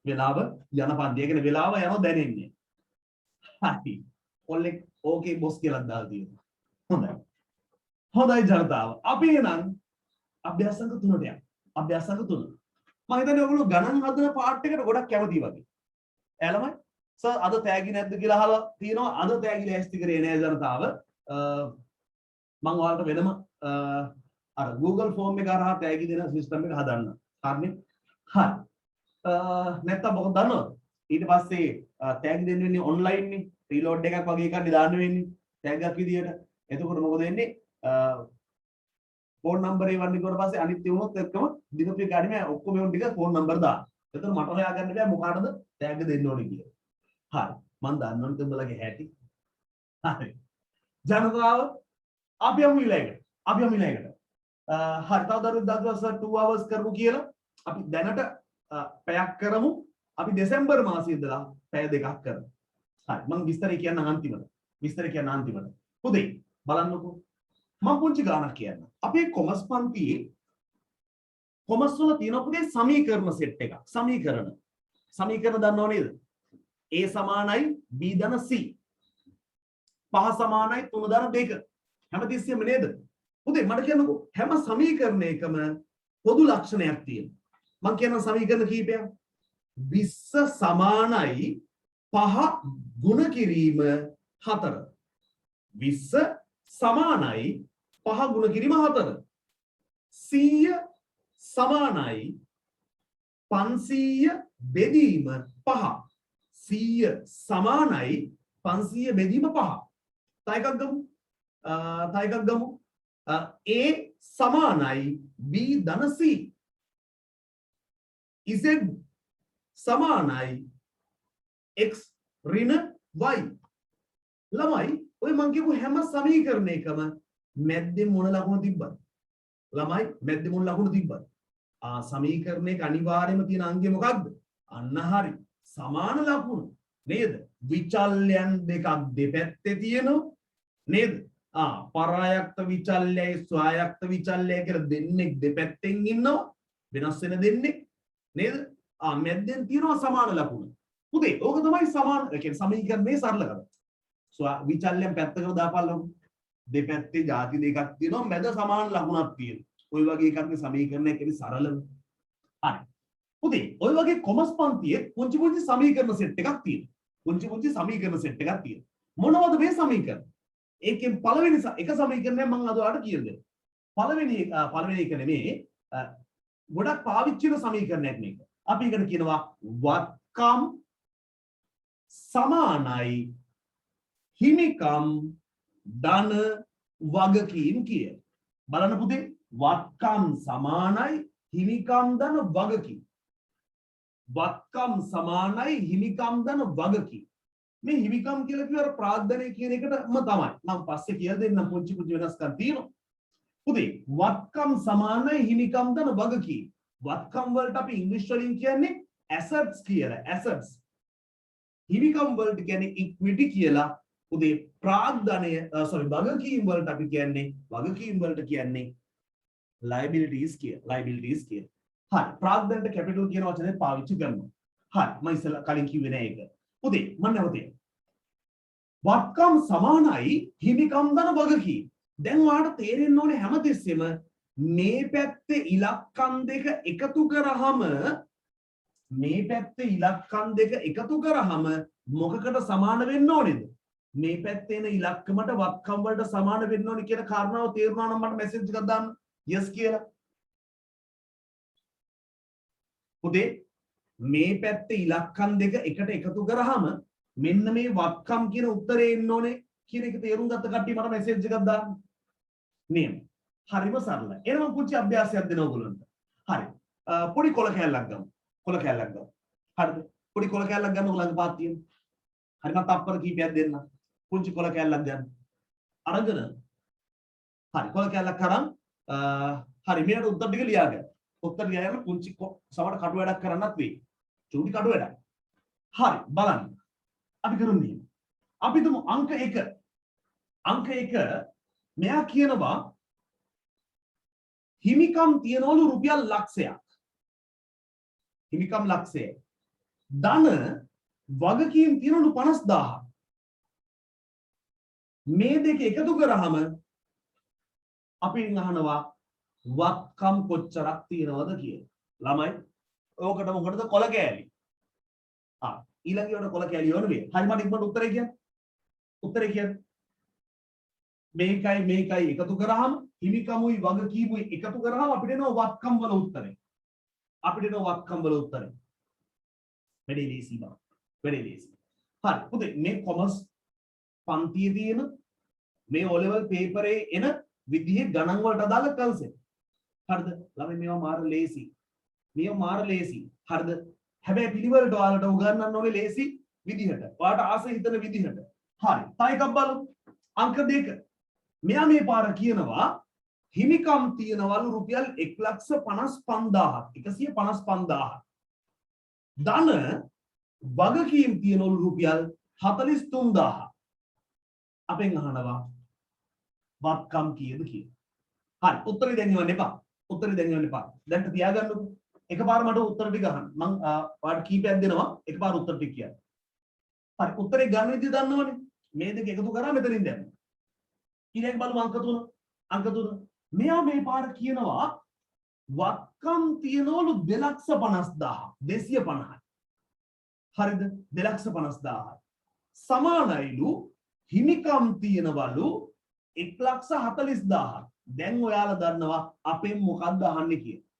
වෙලාව යන පන්තිය. ඒ කියන්නේ වෙලාව යනවා දැනෙන්නේ. හරි. කොල්ලෙක් ඕකේ බොස් කියලා දාලා තියෙනවා. හොඳයි. හොඳයි ජනතාව. අපි එනම් අභ්‍යාසංග 3ට යමු. අභ්‍යාසංග 3. මම හිතන්නේ ඔයගොල්ලෝ ගණන් හදන පාර්ට් එකට ගොඩක් කැමතියි වගේ. ඈලමයි. සර් අද තෑගි නැද්ද කියලා අහලා තියෙනවා. අද තෑගි ලෑස්ති කරේ නෑ ජනතාව. මම ඔයාලට වෙනම අර Google form එක හරහා තෑගි දෙන සිස්ටම් එක හදන්න. හරිනේ? හරි. නැත්තම් මොකද දන්නවද? ඊට පස්සේ තෑගි දෙන්න වෙන්නේ ඔන්ලයින් නේ. රීලෝඩ් එකක් වගේ එකක් දාන්න වෙන්නේ. තෑග්ගක් විදියට. එතකොට මොකද වෙන්නේ? ෆෝන් නම්බරේ වන්නේ ඊට පස්සේ අනිත් ඒවොත් එක්කම දිනපු කාඩිමේ ඔක්කොම ඒවා ටික ෆෝන් නම්බර් දාන්න. එතකොට මට හොයාගන්න බෑ මොකාටද තෑග්ග දෙන්න ඕනේ කියලා. හරි. මම දන්නවනේ උඹලගේ හැටි. හරි. ජනතාව අපි යමු ඊළඟට. හරි. තව දවස් 2 hours කරමු කියලා අපි දැනට පැයක් කරමු. අපි දෙසැම්බර් මාසයේ ඉඳලා පැය දෙකක් කරමු. හරි. මම විස්තරය කියන්න අන්තිමට. පුතේ බලන්නකෝ. මම පුංචි ගානක් කියන්න. අපේ කොමර්ස් පන්තියේ කොමර්ස් වල තියෙන පුතේ සමීකරණ සෙට් එකක්. සමීකරණ දන්නව නේද? A සමානයි B ධන C. 5 සමානයි 3 ධන 2. හැමතිස්සෙම නේද? පුතේ මට කියන්නකෝ හැම සමීකරණයකම පොදු ලක්ෂණයක් තියෙනවා. මම කියන සමීකරණ කීපයක් 20 සමානයි 5 ගුණ කිරීම 4. 20 සමානයි 5 ගුණ කිරීම 4. 100 සමානයි 500 බෙදීම 5. 100 සමානයි 500 බෙදීම 5. තව එකක් ගමු. A සමානයි B ධන C. Z සමානයි x ඍණ y. ළමයි ඔය මං කියපු හැම සමීකරණයකම මැද්දේ මොන ලකුණ තිබ්බද? සමීකරණයක අනිවාර්යයෙන්ම තියෙන අංගය මොකක්ද? අන්න හරි. සමාන ලකුණු නේද? විචල්‍යයන් දෙකක් දෙපැත්තේ තියෙනවා නේද? පරායක්ත විචල්‍යයි ස්වායක්ත විචල්‍යයි කියලා දෙන්නෙක් දෙපැත්තෙන් ඉන්නවා. වෙනස් වෙන දෙන්නෙක් නේද? මැද්දෙන් තියෙනවා සමාන ලකුණු. පුතේ ඕක තමයි සමාන ඒ කියන්නේ සමීකරණයේ සරලකම. විචල්‍යයන් පැත්තකට දාපල්ලමු. දෙපැත්තේ ಜಾති දෙකක් තියෙනවා මැද සමාන ලකුණක් තියෙනවා. ওই වගේ එකක් මේ සමීකරණය කියන්නේ සරලව. හරි. පුතේ ওই වගේ කොමර්ස් පන්තියේ පුංචි සමීකරණ සෙට් එකක් තියෙනවා. මොනවද මේ සමීකරණ? ඒකෙන් පළවෙනි එක සමීකරණය මම අද ඔයාලට කියලා දෙන්න. පළවෙනි එක නෙමෙයි ගොඩක් පාවිච්චි කරන සමීකරණයක් මේක. අපි ඒකට කියනවා වත්කම් සමානයි හිමිකම් ධන වගකීම් කිය. බලන්න පුතේ වත්කම් සමානයි හිමිකම් දන වගකීම්. වත්කම් සමානයි හිමිකම් දන වගකීම්. මේ හිමිකම් කියලා කියවර ප්‍රාග්ධනය කියන එකටම තමයි. මම පස්සේ කියලා දෙන්නම් පුංචි වෙනස්කම් තියෙනවා. පුතේ වත්කම් සමානයි හිමිකම් දන වගකීම්. වත්කම් වලට අපි ඉංග්‍රීසි වලින් කියන්නේ assets කියලා. assets. හිමිකම් වලට කියන්නේ equity කියලා. පුතේ ප්‍රාග්ධනය වගකීම් වලට අපි කියන්නේ liabilities කියලා. liabilities කියලා. හරි. ප්‍රාග්ධනයට capital කියන වචනේ පාවිච්චි කරනවා. හරි. මම ඉස්සෙල්ලා කලින් කිව්වේ නෑ ඒක. පුතේ මම නැවතේ. වත්කම් සමානයි හිමිකම් දන වගකීම්. දැන් ඔයාලට තේරෙන්න ඕනේ හැමතිස්සෙම මේ පැත්තේ ඉලක්කම් දෙක එකතු කරාම මොකකට සමාන වෙන්න ඕනේද? මේ පැත්තේ එන ඉලක්කමට වත්කම් වලට සමාන වෙන්න ඕනේ කියන කාරණාව තේරුණා නම් මට මැසේජ් එකක් දාන්න. yes කියලා. පුතේ මේ පැත්තේ ඉලක්කම් දෙක එකට එකතු කරාම මෙන්න මේ වත්කම් කියන උත්තරේ එන්න ඕනේ කියන එක තේරුම් ගත්ත කට්ටිය මට මැසේජ් එකක් දාන්න. නියම. හරිම සරලයි. එහෙනම් පුංචි අභ්‍යාසයක් දෙනවා ඔයගොල්ලන්ට. හරි. පොඩි කොල කැල්ලක් ගමු. හරිද? පොඩි කොල කැල්ලක් ගන්න ඔයගොල්ලන්ගේ පාත් තියෙන. හරි මම තප්පර කීපයක් දෙන්න. පුංචි කොල කැල්ලක් ගන්න. අරගෙන හරි කොල කැල්ලක් අරන් හරි මෙයාට උත්තර ටික ලියාගන්න. උත්තර ලියාගෙන පුංචි සමහර කටු වැඩක් කරන්නත් වෙයි. චූටි කටු වැඩක්. හරි බලන්න. අපි කරන්නේ. අපි තුමු අංක 1. අංක 1 මෙයා කියනවා හිමිකම් තියනවලු රුපියල් ලක්ෂයක්. හිමිකම් ලක්ෂය. ධන වගකීම් තියනවලු 50000. මේ දෙක එකතු කරාම අපි අහනවා වත්කම් කොච්චරක් තියනවද කියලා. ළමයි ඕකට මොකටද කොල කෑලි? ඊළඟට කොල කෑලි ඕන වේ. හරි මට ඉක්මනට උත්තරේ කියන්න. උත්තරේ කියන්න. මේකයි එකතු කරාම හිමිකමුයි වගකීමුයි එකතු කරාම අපිට එනවා වත්කම් වල උත්තරේ. වැඩි ලේසි බා. හරි. පුතේ මේ කොමර්ස් පන්තියේ තියෙන මේ O level පේපරේ එන විදිහේ ගණන් වලට අදාළ කන්සෙප්ට්. හරිද? ළමයි මේවා මාර ලේසි. හරිද? හැබැයි පිළිවෙලට ඔයාලට උගන්වන්න ඕනේ ලේසි විදිහට. ඔයාලට ආස හිතන විදිහට. හරි. තව එකක් බලමු. අංක 2. මෙයා මේ පාර කියනවා හිමිකම් තියනවලු රුපියල් 1,55,000ක්. ධන වගකීම් තියනවලු රුපියල් 43,000ක්. අපෙන් අහනවා වත්කම් කීයද කියලා. හරි උත්තරේ දැන් ඉවන්න එපා. දැන් තියාගන්නකෝ. එකපාර මට උත්තර ටික අහන්න. මම පාඩ කීපයක් දෙනවා. එකපාර උත්තර ටික කියන්න. හරි උත්තරේ ගන්න විදිය දන්නවනේ. මේ දෙක එකතු කරා මෙතනින් දැම්ම. ඊළඟ බලමු අංක 3. මෙයා මේ පාර කියනවා වත්කම් තියනවලු 2,50,000. හරිද? 2,50,000. සමානයිලු හිමිකම් තියනවලු 1,40,000. දැන් ඔයාලා දන්නවා අපෙන් මොකක්ද අහන්නේ කියලා.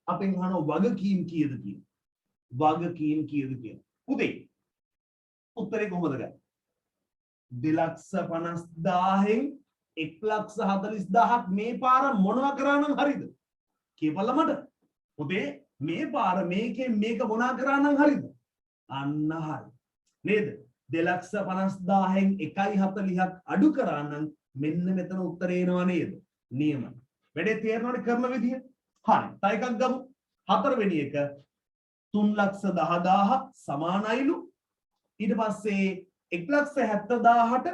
අපෙන් අහනවා වගකීම් කීයද කියලා. පුතේ උත්තරේ කොහොමද ගන්නේ? 2,50,000න් 1,40,000ක් මේ පාර මොනවා කරා නම් හරිද? කියපල්ල මට. පුතේ මේ පාර මේකෙන් මේක මොනවා කරා නම් හරිද? අන්න හරි. නේද? 2,50,000න් 1,40ක් අඩු කරා නම් මෙන්න මෙතන උත්තරේ එනවා නේද? නියමයි. වැඩේ තේරෙනවනේ කරන විදිය? හරි. තව එකක් ගමු. 4 වෙනි එක 3,10,000 සමානයිලු. ඊට පස්සේ 1,70,000ට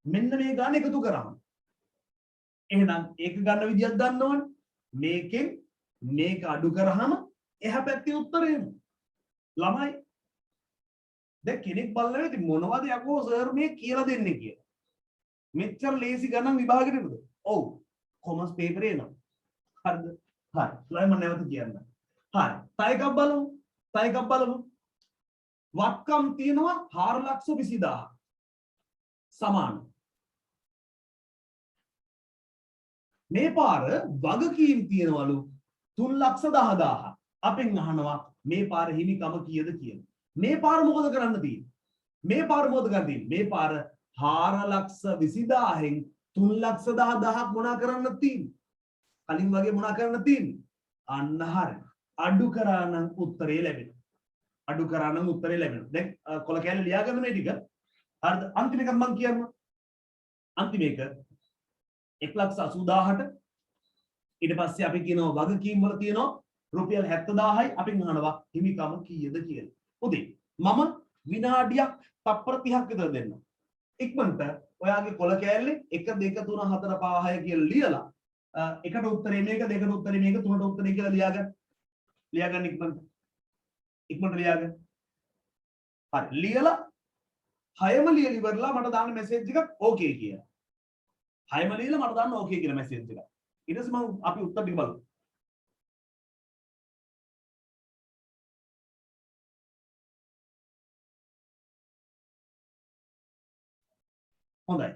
මෙන්න මේ ගාන එකතු කරාම එහෙනම් ඒක ගන්න විදියක් දන්නවනේ. මේකෙන් මේක අඩු කරාම එහා පැත්තේ උත්තරේ එනවා. ළමයි දැන් කෙනෙක් බලනවා ඉතින් මොනවද යකෝ සර් මේ කියලා දෙන්නේ කියලා. මෙච්චර ලේසි ගණන් විභාගෙට නේද? ඔව්. කොමර්ස් පේපරේ එනවා. හරිද? හරි. ළමයි මම නැවත කියන්න. හරි. තව එකක් බලමු. වත්කම් තියෙනවා 4,20,000 සමාන. මේ පාර වගකීම් තියෙනවලු 3,10,000. අපෙන් අහනවා මේ පාර හිමිකම කීයද කියලා. මේ පාර මොකද කරන්න තියෙන්නේ? මේ පාර 4,20,000න් 3,10,000ක් මොනා කරන්න තියෙන්නේ? කලින් වගේ මොනා කරන්න තියෙන්නේ? අන්න හරි. අඩු කරා නම් උත්තරේ ලැබෙනවා. අඩු කරා නම් උත්තරේ ලැබෙනවා. දැන් කොල කැලේ ලියා ගන්න මේ ටික. හරිද? අන්තිම එක මම කියන්න. අන්තිම එක 1,80,000ට ඊට පස්සේ අපි කියනවා වගකීම් වල තියෙනවා රුපියල් 70,000යි අපි අහනවා හිමිකම කීයද කියලා. උදේ මම විනාඩියක් තප්පර 30ක් විතර දෙන්නම්. ඉක්මනට ඔයාගේ කොල කෑල්ලේ 1 2 3 4 5 6 කියලා ලියලා එකට උත්තරේ මේක දෙකට උත්තරේ මේක තුනට උත්තරේ කියලා ලියාගන්න ඉක්මනට ලියාගන්න. හරි ලියලා 6ම ලියලා ඉවරලා මට දාන්න මෙසේජ් එකක් ඕකේ කියලා. 6ම ලියලා මට දාන්න ඕකේ කියලා මෙසේජ් එකක්. ඊට පස්සේ මම අපි උත්තර ටික බලමු. හොඳයි.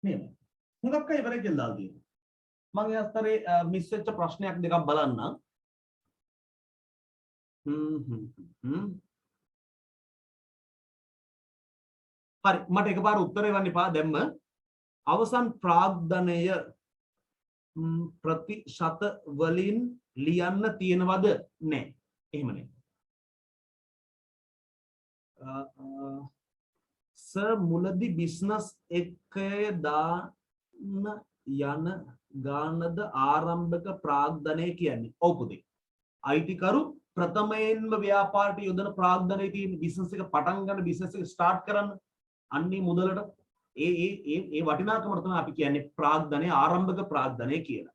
නේද? හුඟක් අය ඉවරයි කියලා දාලා තියෙනවා. මම ඒ අතරේ මිස් වෙච්ච ප්‍රශ්නයක් දෙකක් බලන්නම්. හරි මට එකපාර උත්තරේ වන්න එපා දැම්ම. අවසන් ප්‍රාග්ධනය ප්‍රතිශත වලින් ලියන්න තියෙනවද? නැහැ. එහෙම නේ. සර් මුලදී බිස්නස් එකේ දාන්න යන ගානද ආරම්භක ප්‍රාග්ධනය කියන්නේ. ඔව් පුතේ. අයිතිකරු ප්‍රථමයෙන්ම ව්‍යාපාරයට යොදන ප්‍රාග්ධනයේ තියෙන බිස්නස් එක පටන් ගන්න බිස්නස් එක ස්ටාර්ට් කරන්න අන්නේ මුදලට ඒ වටිනාකම තමයි අපි කියන්නේ ප්‍රාග්ධනය ආරම්භක ප්‍රාග්ධනය කියලා.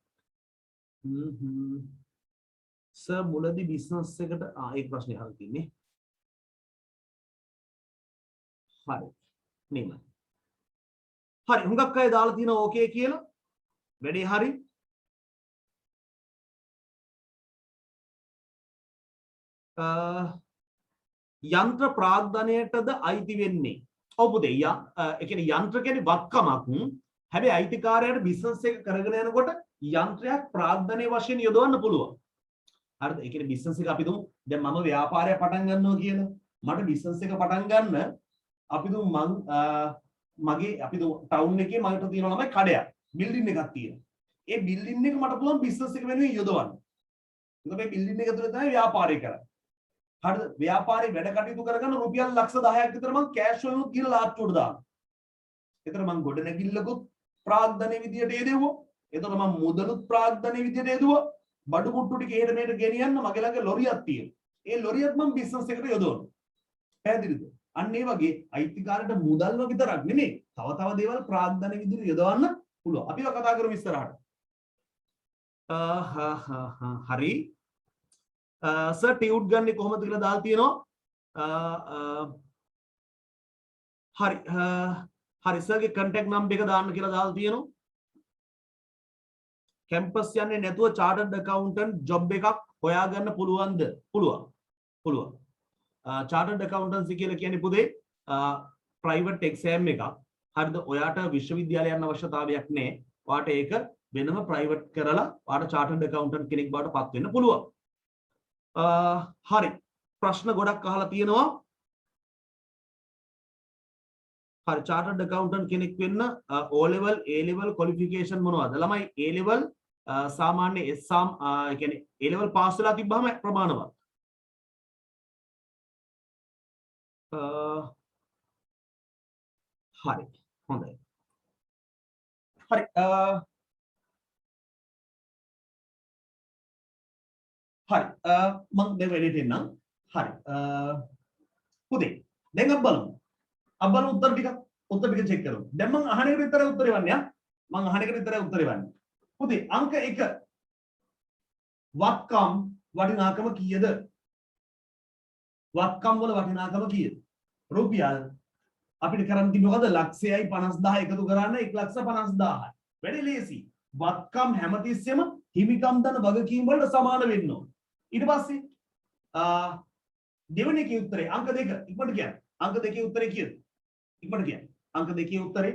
සර් මුලදී බිස්නස් එකට ඒ ප්‍රශ්නේ අහලා තින්නේ. හරි. නේද? හරි හුඟක් අය දාලා තියෙනවා ඕකේ කියලා. වැඩේ හරි. යන්ත්‍ර ප්‍රාග්ධනයටද අයිති වෙන්නේ. ඔව් පුතේ ඒ කියන්නේ යන්ත්‍ර කියන්නේ වත්කමක්. හැබැයි අයිතිකාරයාට බිස්නස් එක කරගෙන යනකොට යන්ත්‍රයක් ප්‍රාග්ධනයේ වශයෙන් යොදවන්න පුළුවන්. හරිද? ඒ කියන්නේ බිස්නස් එක අපි දුමු දැන් මම ව්‍යාපාරය පටන් ගන්නවා කියලා. මට බිස්නස් එක පටන් ගන්න අපි දුමු මගේ අපි දුමු ටවුන් එකේ මට තියෙනවා ළමයි කඩයක්. බිල්ඩින් එකක් තියෙනවා. ඒ බිල්ඩින් එක මට පුළුවන් බිස්නස් එක වෙනුවෙන් යොදවන්න. මොකද මේ බිල්ඩින් එක ඇතුලේ තමයි ව්‍යාපාරය කරන්නේ. හරිද? ව්‍යාපාරේ වැඩ කටයුතු කරගන්න රුපියල් ලක්ෂ 10ක් විතර මම කෑෂ් වලින් කියලා ලාට්ටුවට දානවා. ඒතර මම ගොඩ නැගිල්ලකුත් ප්‍රාග්ධනයේ විදියට යෙදුවා. ඒතර මම මුදලුත් ප්‍රාග්ධනයේ විදියට යෙදුවා. බඩු මුට්ටු ටික එහෙට මෙහෙට ගෙනියන්න මගේ ළඟ ලොරියක් තියෙනවා. ඒ ලොරියත් මම බිස්නස් එකට යොදවනවා. පැහැදිලිද? අන්න ඒ වගේ අයිතිකාරයට මුදල්ම විතරක් නෙමෙයි තව දේවල් ප්‍රාග්ධනයේ විදියට යොදවන්න පුළුවන්. අපිව කතා කරමු ඉස්සරහට. හරි. සර් ටියුට් ගන්නේ කොහොමද කියලා දාලා තියෙනවා. හරි. හරි සර්ගේ contact number එක දාන්න කියලා දාලා තියෙනවා. කැම්පස් යන්නේ නැතුව chartered accountant job එකක් හොයාගන්න පුළුවන්ද? පුළුවන්. chartered accountancy කියලා කියන්නේ පුතේ private exam එකක්. හරිද? ඔයාට විශ්වවිද්‍යාලය යන්න අවශ්‍යතාවයක් නැහැ. ඔයාට ඒක වෙනම private කරලා ඔයාට chartered accountant කෙනෙක් බවට පත් වෙන්න පුළුවන්. හරි ප්‍රශ්න ගොඩක් අහලා තියෙනවා. හරි chartered accountant කෙනෙක් වෙන්න O level A level qualification මොනවද? ළමයි A level සාමාන්‍ය exam ඒ කියන්නේ A level පාස් වෙලා තිබ්බම ප්‍රමාණවත්. හරි හොඳයි. හරි හරි මම දැන් වැඩේට එන්නම්. හරි පුතේ දැන් අපි බලමු. අපි බලමු උත්තර ටික චෙක් කරමු. දැන් මම අහන එකට විතරයි උත්තරේ වන්නේ. මම අහන එකට විතරයි උත්තරේ වන්නේ. පුතේ අංක 1 වත්කම් වටිනාකම කීයද? වත්කම් වල වටිනාකම කීයද? රුපියල් අපිට කරන්න තිබ්බ මොකද? ලක්ෂයයි 50000 එකතු කරන්න 1,50,000. වැඩි ලේසි. වත්කම් හැමතිස්සෙම හිමිකම් දන වගකීම් වලට සමාන වෙන්න ඕන. ඊට පස්සේ දෙවෙනි එකේ උත්තරේ අංක 2 ඉක්මනට කියන්න. අංක 2 උත්තරේ කීයද? ඉක්මනට කියන්න. අංක 2 උත්තරේ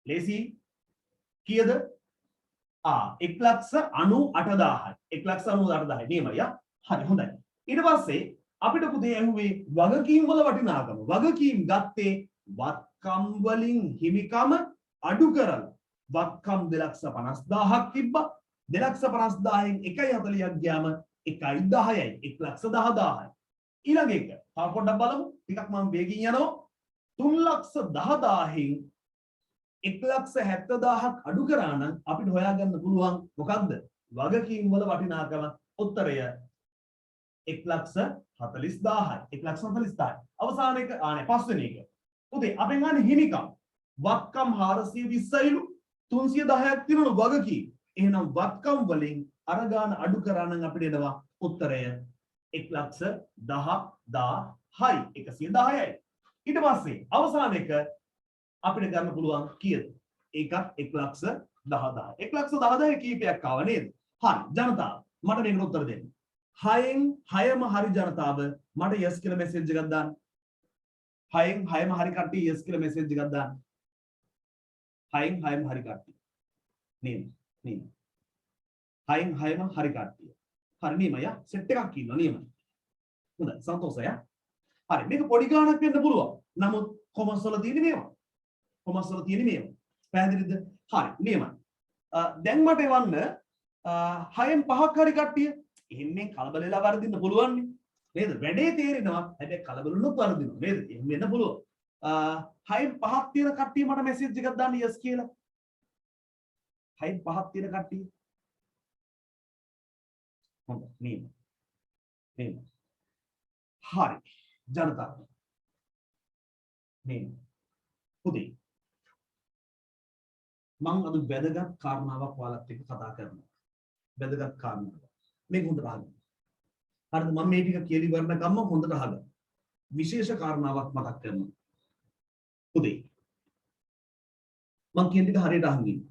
ලේසි කීයද? 1,98,000යි. 1,98,000 නේමයි. හරි හොඳයි. ඊට පස්සේ අපිට පුතේ ඇහුවේ වගකීම් වල වටිනාකම. වගකීම් ගත්තේ වත්කම් වලින් හිමිකම අඩු කරලා. වත්කම් 250000ක් තිබ්බා. 250000න් 1.40ක් ගියාම 1.10යි 1,10,000යි. ඊළඟ එක තව පොඩ්ඩක් බලමු. ටිකක් මම වේගින් යනවා. 3,10,000න් 1,70,000ක් අඩු කරා නම් අපිට හොයාගන්න පුළුවන් මොකක්ද? වගකීම් වල වටිනාකම. උත්තරය 1,40,000යි. 1,40,000යි. අවසාන එක පස්වෙනි එක. පුතේ අපෙන් අහන්නේ හිමිකම්. වත්කම් 420යිලු 310ක් තියෙනවලු වගකීම්. එහෙනම් වත්කම් වලින් අර ගාන අඩු කරා නම් අපිට එනවා උත්තරය 1,10,000යි. 110යි. ඊට පස්සේ අවසාන එක අපිට ගන්න පුළුවන් කීයද? ඒකත් 1,10,000. 1,10,000 කීපයක් ආව නේද? හරි ජනතාව මට මේකට උත්තර දෙන්න. 6න් 6ම හරි ජනතාව මට yes කියලා මෙසේජ් එකක් දාන්න. 6න් 6ම හරි කට්ටිය yes කියලා මෙසේජ් එකක් දාන්න. 6න් 6ම හරි කට්ටිය. නේද? 6න් 6ම හරි කට්ටිය. හරි නියමයි යා සෙට් එකක් ඉන්නවා නියමයි. හොඳයි සන්තෝෂයි යා. හරි මේක පොඩි ගාණක් වෙන්න පුළුවන්. නමුත් කොමර්ස් වල තියෙන්නේ මේවා. කොමර්ස් වල තියෙන්නේ මේවා. පැහැදිලිද? හරි නියමයි. දැන් මට එවන්න 6න් 5ක් හරි කට්ටිය. එහෙම මේ කලබල වෙලා වර්ධින්න පුළුවන් නේද? වැඩේ තේරෙනවා. හැබැයි කලබල වුණොත් වර්ධිනවා නේද? එහෙම වෙන්න පුළුවන්. 6න් 5ක් තියෙන කට්ටිය මට මෙසේජ් එකක් දාන්න yes කියලා. 6න් 5ක් තියෙන කට්ටිය. හොඳයි නියමයි. නියමයි. හරි ජනතාව. නියමයි. පුතේ මම අද වැදගත් කාරණාවක් ඔයාලත් එක්ක කතා කරනවා. වැදගත් කාරණාවක්. මේක හොඳට අහගන්න. හරිද? මම මේ ටික කියලා ඉවරන ගමන් හොඳට අහගන්න. විශේෂ කාරණාවක් මතක් කරනවා. පුතේ මම කියන ටික හරියට අහන් ඉන්න.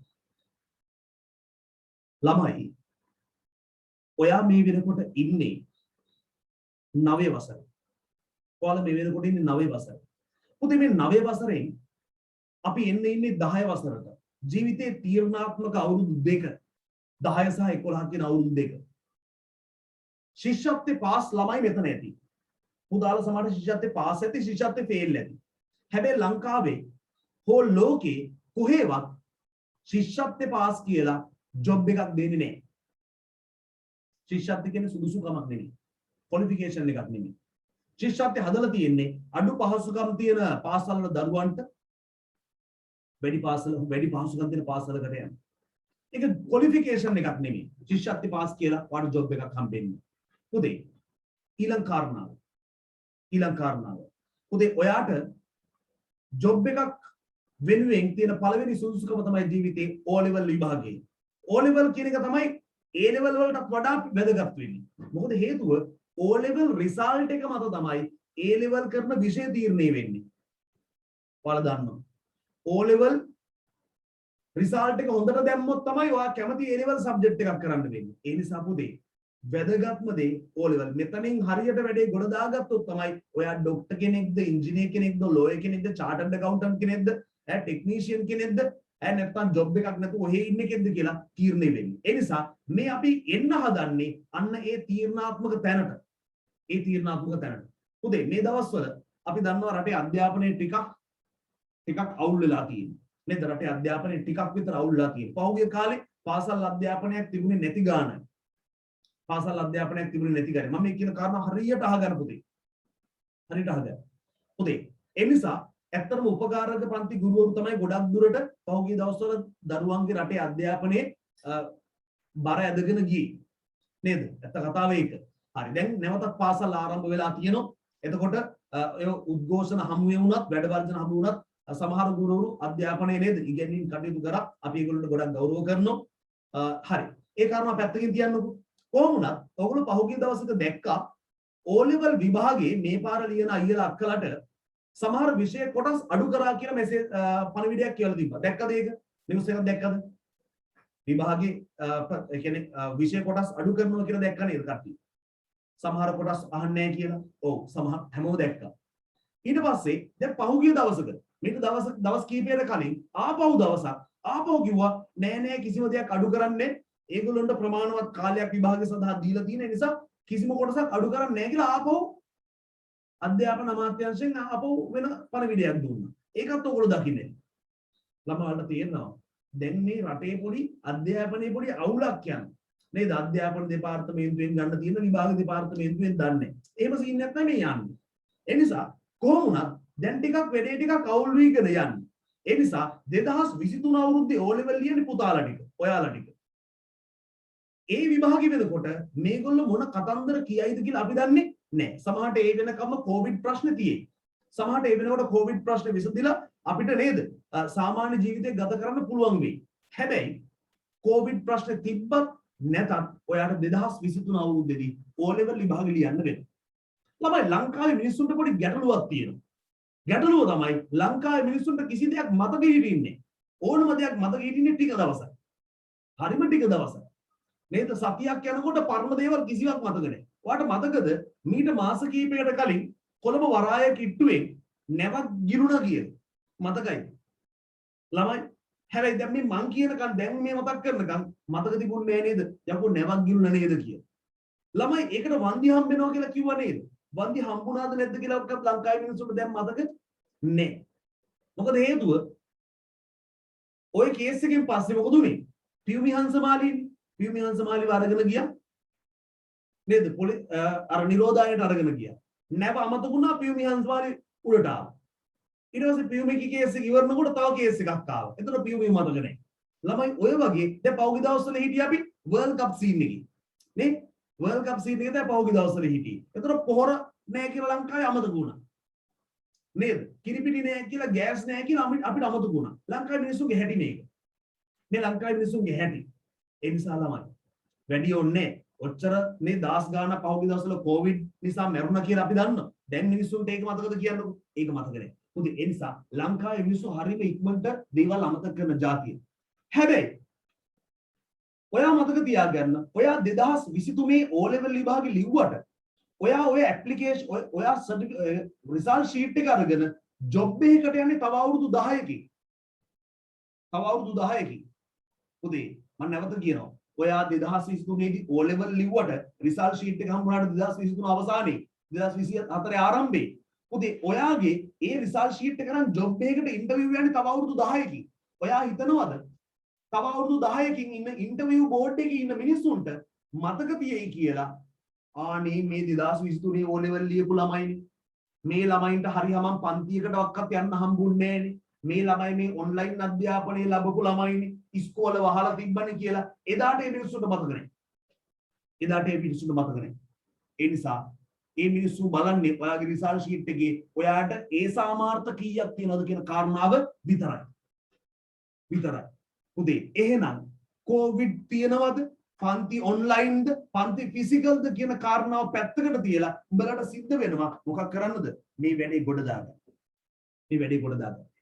ළමයි ඔයා මේ වෙනකොට ඉන්නේ 9 වසරේ. ඔයාලා මේ වෙනකොට ඉන්නේ 9 වසරේ. පුතේ මේ 9 වසරේ අපි ඉන්නේ 10 වසරට. ජීවිතේ තීරණාත්මක අවුරුදු දෙක 10 සහ 11 කියන අවුරුදු දෙක. ශිෂ්‍යත්වයේ පාස් ළමයි මෙතන ඇති. උදාහරණ සමහර ශිෂ්‍යත්වයේ පාස් ඇති ශිෂ්‍යත්වයේ ෆේල් ඇති. හැබැයි ලංකාවේ හෝ ලෝකේ කොහෙවත් ශිෂ්‍යත්වයේ පාස් කියලා ජොබ් එකක් දෙන්නේ නැහැ. ශිෂ්‍යත්වය කියන්නේ සුදුසුකමක් නෙමෙයි. ක්වොලිෆිකේෂන් එකක් නෙමෙයි. ශිෂ්‍යත්වයේ හදලා තියෙන්නේ අඩු පහසුකම් තියෙන පාසල් වල දරුවන්ට වැඩි පහසුකම් තියෙන පාසලකට යන්න. ඒක ක්වොලිෆිකේෂන් එකක් නෙමෙයි. ශිෂ්‍යත්වයේ පාස් කියලා වාට ජොබ් එකක් හම්බෙන්නේ. උදේ ඊළඟ කාරණාව. උදේ ඔයාට ජොබ් එකක් වෙනුවෙන් තියෙන පළවෙනි සුදුසුකම තමයි ජීවිතේ O level විභාගයේ. O level කියන එක තමයි A level වලටත් වඩා වැදගත් වෙන්නේ. මොකද හේතුව O level result එක මත තමයි A level කරන විෂය තීරණය වෙන්නේ. ඔයාලා දන්නවා. O level result එක හොඳට දැම්මොත් තමයි ඔයා කැමති A level subject එකක් කරන්න වෙන්නේ. ඒ නිසා පුතේ වැදගත්ම දේ O level. මෙතනින් හරියට වැඩේ ගොඩ දාගත්තොත් තමයි ඔයා ડોක්ටර් කෙනෙක්ද, ඉංජිනේර කෙනෙක්ද, ලෝයර් කෙනෙක්ද, චාටර්ඩ් ඇකවුන්ටන්ට් කෙනෙක්ද, ටෙක්නීෂියන් කෙනෙක්ද, නැත්නම් ජොබ් එකක් නැතුව ඔහේ ඉන්න කෙනෙක්ද කියලා තීරණය වෙන්නේ. ඒ නිසා මේ අපි එන්න හදන්නේ අන්න ඒ තීරණාත්මක තැනට. පුතේ මේ දවස්වල අපි දන්නවා රටේ අධ්‍යාපනය ටිකක් අවුල් වෙලා තියෙනවා. නේද? රටේ අධ්‍යාපනය ටිකක් විතර අවුල් වෙලා තියෙනවා. පහුගිය කාලේ පාසල් අධ්‍යාපනයක් තිබුණේ නැති ගානයි. මම මේ කියන කාරණා හරියට අහගන්න පුතේ. පුතේ ඒ නිසා ඇත්තටම උපකාරක පන්ති ගුරුවරු තමයි ගොඩක් දුරට පහුගිය දවස්වල දරුවන්ගේ රටේ අධ්‍යාපනයේ බර ඇදගෙන ගියේ. නේද? ඇත්ත කතාව ඒක. හරි දැන් නැවතත් පාසල් ආරම්භ වෙලා තියෙනවා. එතකොට ඒ උද්ඝෝෂණ හමු වුණත් වැඩ වර්ජන හමු වුණත් සමහර ගුරුවරු අධ්‍යාපනයේ නේද ඉගෙනීම් කටයුතු කරා. අපි ඒගොල්ලන්ට ගොඩක් ගෞරව කරනවා. හරි. ඒ කාරණා පැත්තකින් තියන්නකෝ. කොහොම වුණත් ඔයගොල්ලෝ පහුගිය දවසක දැක්කා O level විභාගයේ මේ පාර ලියන අයියලා අක්කලාට සමහර විෂය කොටස් අඩු කරා කියලා මෙසේජ් පණිවිඩයක් කියලා තිබ්බා. දැක්කද ඒක? නිවුස් එකක් දැක්කද? විභාගයේ ඒ කියන්නේ විෂය කොටස් අඩු කරනවා කියලා දැක්ක නේද කට්ටිය? සමහර කොටස් අහන්නේ නැහැ කියලා. ඔව් සමහර හැමෝම දැක්කා. ඊට පස්සේ දැන් පහුගිය දවසක මේක දවස් කීපයකට කලින් ආපහු කිව්වා නෑ කිසිම දෙයක් අඩු කරන්නේ ඒගොල්ලොන්ට ප්‍රමාණවත් කාලයක් විභාගය සඳහා දීලා තියෙන නිසා කිසිම කොටසක් අඩු කරන්නේ නැහැ කියලා ආපහු අධ්‍යාපන අමාත්‍යාංශයෙන් ආපහු වෙන පණිවිඩයක් දුන්නා. ඒකත් ඔයගොල්ලෝ දකින්නේ. ළමයින්ට තේරෙනවා. දැන් මේ රටේ පොඩි අධ්‍යාපනයේ පොඩි අවුලක් යනවා. නේද? අධ්‍යාපන දෙපාර්තමේන්තුවෙන් ගන්න තියෙන විභාග දෙපාර්තමේන්තුවෙන් දන්නේ. එහෙම සීන් එකක් තමයි යන්නේ. ඒ නිසා කොහොම වුණත් දැන් ටිකක් වැඩේ ටිකක් අවුල් වීගෙන යන්නේ. ඒ නිසා 2023 අවුරුද්දේ O level ලියන්නේ පුතාලා ටික, ඔයාලා ටික. ඒ විභාගෙ වෙනකොට මේගොල්ලෝ මොන කතන්දර කියයිද කියලා අපි දන්නේ නැහැ. සමහරට ඒ වෙනකම්ම කොවිඩ් ප්‍රශ්න තියෙයි. සමහරට ඒ වෙනකොට කොවිඩ් ප්‍රශ්න විසඳිලා අපිට නේද සාමාන්‍ය ජීවිතය ගත කරන්න පුළුවන් වෙයි. හැබැයි කොවිඩ් ප්‍රශ්න තිබ්බත් නැතත් ඔයාට 2023 අවුරුද්දේදී O level විභාගෙ ලියන්න වෙනවා. ළමයි ලංකාවේ මිනිස්සුන්ට පොඩි ගැටලුවක් තියෙනවා. ගැටලුව තමයි ලංකාවේ මිනිස්සුන්ට කිසි දෙයක් මතක හිටින්නේ. ඕනම දෙයක් මතක හිටින්නේ ටික දවසක්. හරිම ටික දවසක්. නේද? සතියක් යනකොට පරණ දේවල් කිසිවක් මතක නැහැ. ඔයාට මතකද මීට මාස කිහිපයකට කලින් කොළඹ වරාය කිට්ටුවේ නැවක් ගිරුණා කියලා? මතකයි. ළමයි හැබැයි දැන් මේ මං කියනකන් දැන් මේ මතක් කරනකන් මතක තිබුණේ නැහැ නේද? යකෝ නැවක් ගිරුණා නේද කියලා. ළමයි ඒකට වන්දි හම්බෙනවා කියලා කිව්වා නේද? වන්දි හම්බුණාද නැද්ද කියලා ඔක්කොත් ලංකාවේ මිනිස්සුන්ට දැන් මතක නැහැ. මොකද හේතුව ওই කේස් එකෙන් පස්සේ මොකද උනේ? පියුමි හංසමාලිව අරගෙන ගියා නේද? අර නිරෝධායනට අරගෙන ගියා. නැව අමතකුණා පියුමි හංසමාලි උඩට ආවා. ඊට පස්සේ පියුමිගේ කේස් එක ඉවරනකොට තව කේස් එකක් ආවා. එතන පියුමි මතක නැහැ. ළමයි ඔය වගේ දැන් පෞගි දවස්වල හිටිය අපි වර්ල්ඩ් කප් සීන් එකේ නේ? වර්ල්ඩ් කප් සීන් එකේ දැන් පෞගි දවස්වල හිටියේ. එතන පොහොර නැහැ කියලා ලංකාවේ අමතක වුණා. නේද? කිරිපිටි නැහැ කියලා ගෑස් නැහැ කියලා අපිට අමතක වුණා. ලංකාවේ මිනිස්සුන්ගේ හැටි මේක. මේ ලංකාවේ මිනිස්සුන්ගේ හැටි. ඒ නිසා ළමයි වැඩි ඕනේ ඔච්චර මේ දාස් ගාන පහුගිය දවස්වල කොවිඩ් නිසා මැරුණා කියලා අපි දන්නවා. දැන් මිනිස්සුන්ට ඒක මතකද කියන්නකෝ? ඒක මතක නැහැ. මොකද ඒ නිසා ලංකාවේ මිනිස්සු හරිම ඉක්මනට දේවල් අමතක කරන જાතිය. හැබැයි ඔයා මතක තියාගන්න ඔයා 2023 O level විභාගෙ ලිව්වට ඔයා ඔය ඇප්ලිකේෂන් ඔයා රිසල්ට් ෂීට් එක අරගෙන ජොබ් එකකට යන්නේ තව අවුරුදු 10කින්. තව අවුරුදු 10කින්. පුතේ මම නැවත කියනවා. ඔයා 2023 දී O level ලිව්වට රිසල්ට් ෂීට් එක හම්බුනාට 2023 අවසානයේ 2024 ආරම්භයේ පුතේ ඔයාගේ ඒ රිසල්ට් ෂීට් එක නම් ජොබ් එකකට ඉන්ටර්විව් යන්නේ තව අවුරුදු 10කින්. ඔයා හිතනවද තව අවුරුදු 10කින් ඉන්න ඉන්ටර්විව් බෝඩ් එකේ ඉන්න මිනිස්සුන්ට මතක තියෙයි කියලා? ආනේ මේ 2023 O level ලියපු ළමයිනේ. මේ ළමයින්ට හරියම පන්තියකටවත් යන්න හම්බුන්නේ නැහනේ. මේ ළමයි මේ ඔන්ලයින් අධ්‍යාපනය ලැබපු ළමයිනේ. ඉස්කෝල වහලා තිබ්බනේ කියලා එදාට ඒ මිනිස්සුන්ට මතක නැහැ. එදාට ඒ මිනිස්සුන්ට මතක නැහැ. ඒ නිසා ඒ මිනිස්සු බලන්නේ ඔයාගේ රිසල්ට් ෂීට් එකේ ඔයාට ඒ සාමාර්ථ කීයක් තියෙනවද කියන කාරණාව විතරයි. පුතේ එහෙනම් කොවිඩ් තියෙනවද? පන්ති ඔන්ලයින්ද? පන්ති ෆිසිකල්ද කියන කාරණාව පැත්තකට තියලා උඹලට සිද්ධ වෙනවා මොකක් කරන්නද? මේ වැඩේ ගොඩ දාගන්න.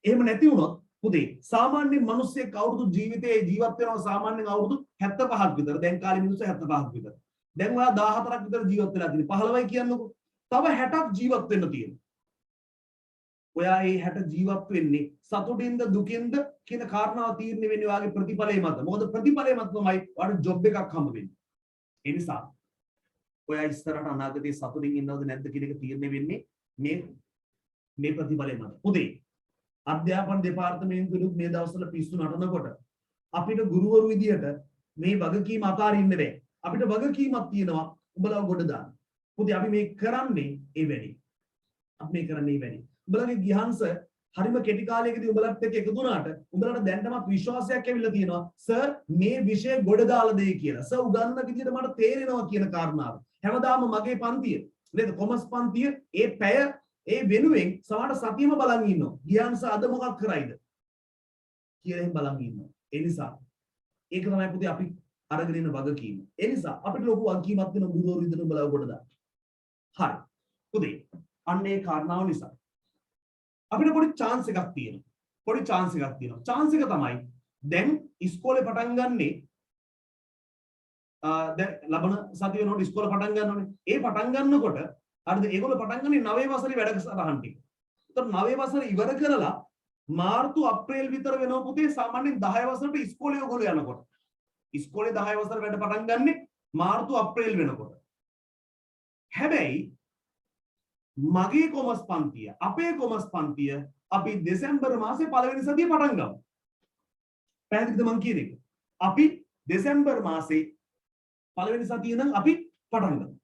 එහෙම නැති වුණොත් පුතේ සාමාන්‍ය මිනිස්සෙක් අවුරුදු ජීවිතේ ජීවත් වෙනවා සාමාන්‍යයෙන් අවුරුදු 75ක් විතර. දැන් කාලේ මිනිස්සු 75ක් විතර. දැන් ඔයා 14ක් විතර ජීවත් වෙලා තියෙන්නේ. 15යි කියන්නකෝ. තව 60ක් ජීවත් වෙන්න තියෙනවා. ඔයා මේ 60 ජීවත් වෙන්නේ සතුටින්ද දුකින්ද කියන කාරණාව තීරණය වෙන්නේ ඔයාගේ ප්‍රතිඵලය මත. මොකද ප්‍රතිඵලය මත තමයි ඔයාට ජොබ් එකක් හම්බ වෙන්නේ. ඒ නිසා ඔයා ඉස්සරහට අනාගතේ සතුටින් ඉන්නවද නැද්ද කියන එක තීරණය වෙන්නේ මේ ප්‍රතිඵලය මත. පුතේ අධ්‍යාපන දෙපාර්තමේන්තුවේ මේ දවස්වල පිස්සු නටනකොට අපිට ගුරුවරු විදියට මේ වගකීම අතාරින්න බෑ. අපිට වගකීමක් තියෙනවා උඹලව ගොඩ දාන්න. පුතේ අපි මේ කරන්නේ ඒ වැඩේ. උඹලගේ ගිහන්ස හරිම කෙටි කාලයකදී උඹලත් එක්ක එකතු වුණාට උඹලට දැන්ටමත් විශ්වාසයක් ඇවිල්ලා තියෙනවා සර් මේ විෂය ගොඩ දාලා දෙයි කියලා. සර් උගන්වන විදියට මට තේරෙනවා කියන කාරණාව. හැමදාම මගේ පන්තිය නේද කොමර්ස් පන්තිය ඒ පැය ඒ වෙනුවෙන් සමහරට සතියම බලන් ඉන්නවා. ගිහන්ස අද මොකක් කරයිද කියලා එහෙම බලන් ඉන්නවා. ඒ නිසා ඒක තමයි පුතේ අපි අරගෙන ඉන්න වගකීම. ඒ නිසා අපිට ලොකු වගකීමක් වෙන ගුරුවරු විදියට උඹලව ගොඩ දාන්න. හරි. පුතේ අන්න ඒ කාරණාව නිසා අපිට පොඩි chance එකක් තියෙනවා. chance එක තමයි දැන් ඉස්කෝලේ පටන් ගන්නේ දැන් ලබන සතිය වෙනකොට ඉස්කෝලේ පටන් ගන්නෝනේ. ඒ පටන් ගන්නකොට හරිද ඒගොල්ලෝ පටන් ගන්නේ 9 වසරේ වැඩසටහන් ටික. ඒතර 9 වසර ඉවර කරලා මාර්තු අප්‍රේල් විතර වෙනවා පුතේ සාමාන්‍යයෙන් 10 වසරට ඉස්කෝලේ ඔයගොල්ලෝ යනකොට. ඉස්කෝලේ 10 වසර වැඩ පටන් ගන්නේ මාර්තු අප්‍රේල් වෙනකොට. හැබැයි මගේ කොමස් පන්තිය අපේ කොමස් පන්තිය අපි දෙසැම්බර් මාසේ පළවෙනි සතියේ පටන් ගමු. පැහැදිලිද මං කියන එක? අපි දෙසැම්බර් මාසේ පළවෙනි සතිය නම් අපි පටන් ගමු.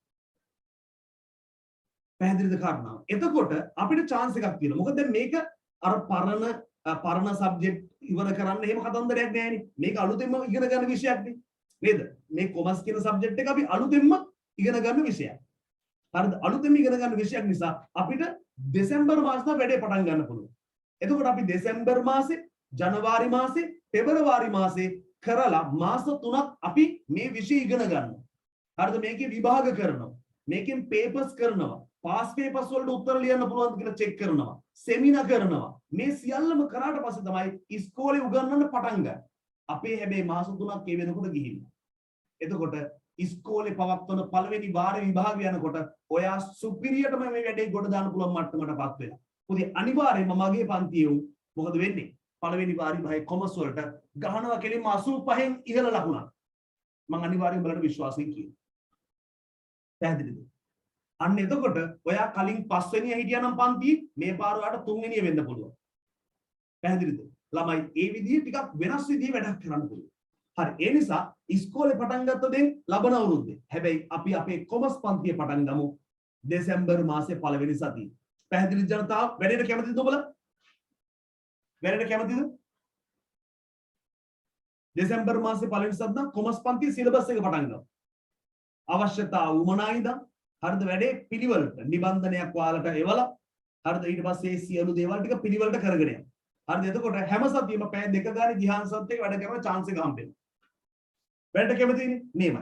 පැහැදිලිද කාරණාව? එතකොට අපිට chance එකක් තියෙනවා. මොකද දැන් මේක අර පරණ සබ්ජෙක්ට් ඉවර කරන්න එහෙම කතන්දරයක් නෑනේ. මේක අලුතෙන්ම ඉගෙන ගන්න විෂයක් නේ. නේද? මේ කොමර්ස් කියන සබ්ජෙක්ට් එක අපි අලුතෙන්ම ඉගෙන ගන්න විෂයක්. හරිද? අලුතෙන්ම ඉගෙන ගන්න විෂයක් නිසා අපිට දෙසැම්බර් මාසෙ වැඩේ පටන් ගන්න පුළුවන්. එතකොට අපි දෙසැම්බර් මාසේ, ජනවාරි මාසේ, පෙබරවාරි මාසේ කරලා මාස 3ක් අපි මේ විෂය ඉගෙන ගන්නවා. හරිද? මේකේ විභාග කරනවා. මේකෙන් පේපර්ස් කරනවා. පාස් පේපර්ස් වලට උත්තර ලියන්න පුළුවන්ද කියලා චෙක් කරනවා. සෙමිනා කරනවා. මේ සියල්ලම කරාට පස්සේ තමයි ඉස්කෝලේ උගන්වන්න පටන් ගන්න. අපේ හැබැයි මාස 3ක් ඒ වෙනකොට ගිහිල්ලා. එතකොට ඉස්කෝලේ පවත්වන පළවෙනි වාර විභාග යනකොට ඔයා සුපිරියටම මේ වැඩේ ගොඩ දාන්න පුළුවන් මට්ටමටපත් වෙලා. මොකද අනිවාර්යයෙන්ම මගේ පන්තියේ මොකද වෙන්නේ? පළවෙනි වාර විභාගයේ කොමර්ස් වලට ගහනවා කෙලින්ම 85න් ඉහළ ලකුණක්. මම අනිවාර්යයෙන් බලන්න විශ්වාසයෙන් කියනවා. පැහැදිලිද? අන්න එතකොට ඔයා කලින් 5 වෙනිය හිටියානම් පන්තියේ මේ පාර ඔයාට 3 වෙනිය වෙන්න පුළුවන්. පැහැදිලිද? ළමයි ඒ විදිහේ ටිකක් වෙනස් විදිහේ වැඩක් කරන්න පුළුවන්. හරි. ඒ නිසා ඉස්කෝලේ පටන් ගත්ත දෙන් ලබන අවුරුද්දේ. හැබැයි අපි අපේ කොමර්ස් පන්තිය පටන් ගමු දෙසැම්බර් මාසේ පළවෙනි සතියේ. පැහැදිලි ජනතාව වැඩේට කැමතිද ඔබලා? වැඩේට කැමතිද? දෙසැම්බර් මාසේ පළවෙනි සතියේ කොමර්ස් පන්තියේ සිලබස් එක පටන් ගමු. අවශ්‍යතාව උමනා ඉඳන් හරිද වැඩේ පිළිවෙලට නිබන්ධනයක් ඔයාලට එවලා හරිද ඊට පස්සේ සියලු දේවල් ටික පිළිවෙලට කරගෙන යන්න. හරිද? එතකොට හැම සතියෙම පැය දෙක ගානේ ධ්‍යාන සත් එක වැඩ කරන chance එක හම්බෙනවා. වැඩට කැමතිනේ? නේමයි.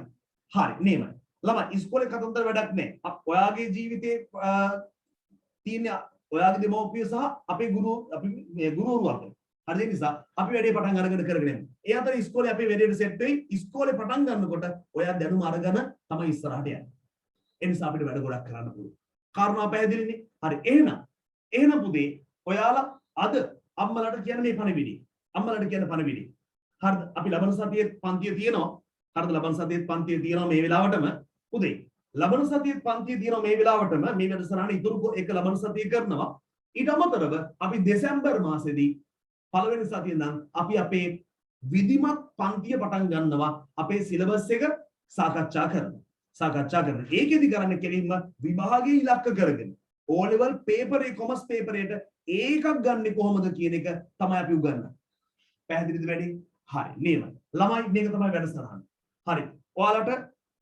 හරි නේමයි. ළමයි ඉස්කෝලේ කතන්දර වැඩක් නැහැ. ඔයාගේ ජීවිතේ තියෙන ඔයාගේ දෙමව්පිය සහ අපේ ගුරුවරු අතර. හරි නිසා අපි වැඩේ පටන් අරගෙන කරගෙන යමු. ඒ අතර ඉස්කෝලේ අපේ වැඩේට සෙට් වෙයි. ඉස්කෝලේ පටන් ගන්නකොට ඔයා දැනුම අරගෙන තමයි ඉස්සරහට යන්නේ. ඒ නිසා අපිට වැඩ ගොඩක් කරන්න පුළුවන්. කාරණා පැහැදිලිනේ? හරි. එහෙනම් පුතේ ඔයාලා අද අම්මලාට කියන මේ පණිවිඩය. අම්මලාට කියන පණිවිඩය. හරිද? අපි ලබන සතියේ පන්තිය තියෙනවා. හරිද? ලබන සතියේ පන්තිය තියෙනවා මේ වෙලාවටම. පුතේ ලබන සතියේ පන්තිය තියෙනවා මේ වෙලාවටම මේ වැඩසටහන ඉතුරු එක ලබන සතියේ කරනවා. ඊට අමතරව අපි දෙසැම්බර් මාසෙදී පළවෙනි සතියේ නම් අපි අපේ විධිමත් පන්තිය පටන් ගන්නවා. අපේ සිලබස් එක සාකච්ඡා කරනවා. ඒකෙදි කරන්න කෙලින්ම විභාගයේ ඉලක්ක කරගෙන O level පේපරේ කොමර්ස් පේපරේට ඒකක් ගන්නෙ කොහොමද කියන එක තමයි අපි උගන්වන්නේ. පැහැදිලිද වැඩි? හරි නේද? ළමයි මේක තමයි වැඩසටහන. හරි. ඔයාලට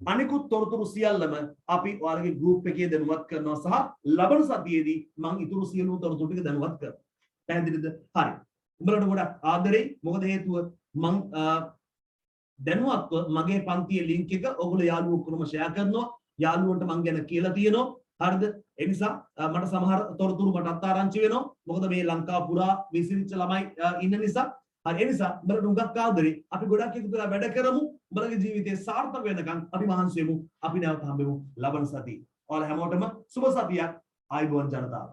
අනිකුත් තොරතුරු සියල්ලම අපි ඔයාලගේ ගෲප් එකේ දැනුවත් කරනවා සහ ලබන සතියේදී මම ඊටු සියලු තොරතුරු ටික දැනුවත් කරනවා. පැහැදිලිද? හරි. උඹලට ගොඩක් ආදරෙයි. මොකද හේතුව මම දැනුවත්ව මගේ පන්තියේ ලින්ක් එක ඔයගොල්ලෝ යාළුවෝ ඔක්කොම ෂෙයා කරනවා. යාළුවන්ට මම ගැන කියලා තියෙනවා. හරිද? ඒ නිසා මට සමහර තොරතුරු මටත් ආරංචි වෙනවා. මොකද මේ ලංකාව පුරා විසිරිච්ච ළමයි ඉන්න නිසා. හරි. ඒ නිසා උඹලට උගක් ආදරේ. අපි ගොඩක් එකතු වෙලා වැඩ කරමු. උඹලගේ ජීවිතේ සාර්ථක වෙනකන් අපි මහන්සි වෙමු. අපි නැවත හම්බෙමු ලබන සතියේ. ඔයාලා හැමෝටම සුබ සතියක්. ආයුබෝවන් ජනතාව.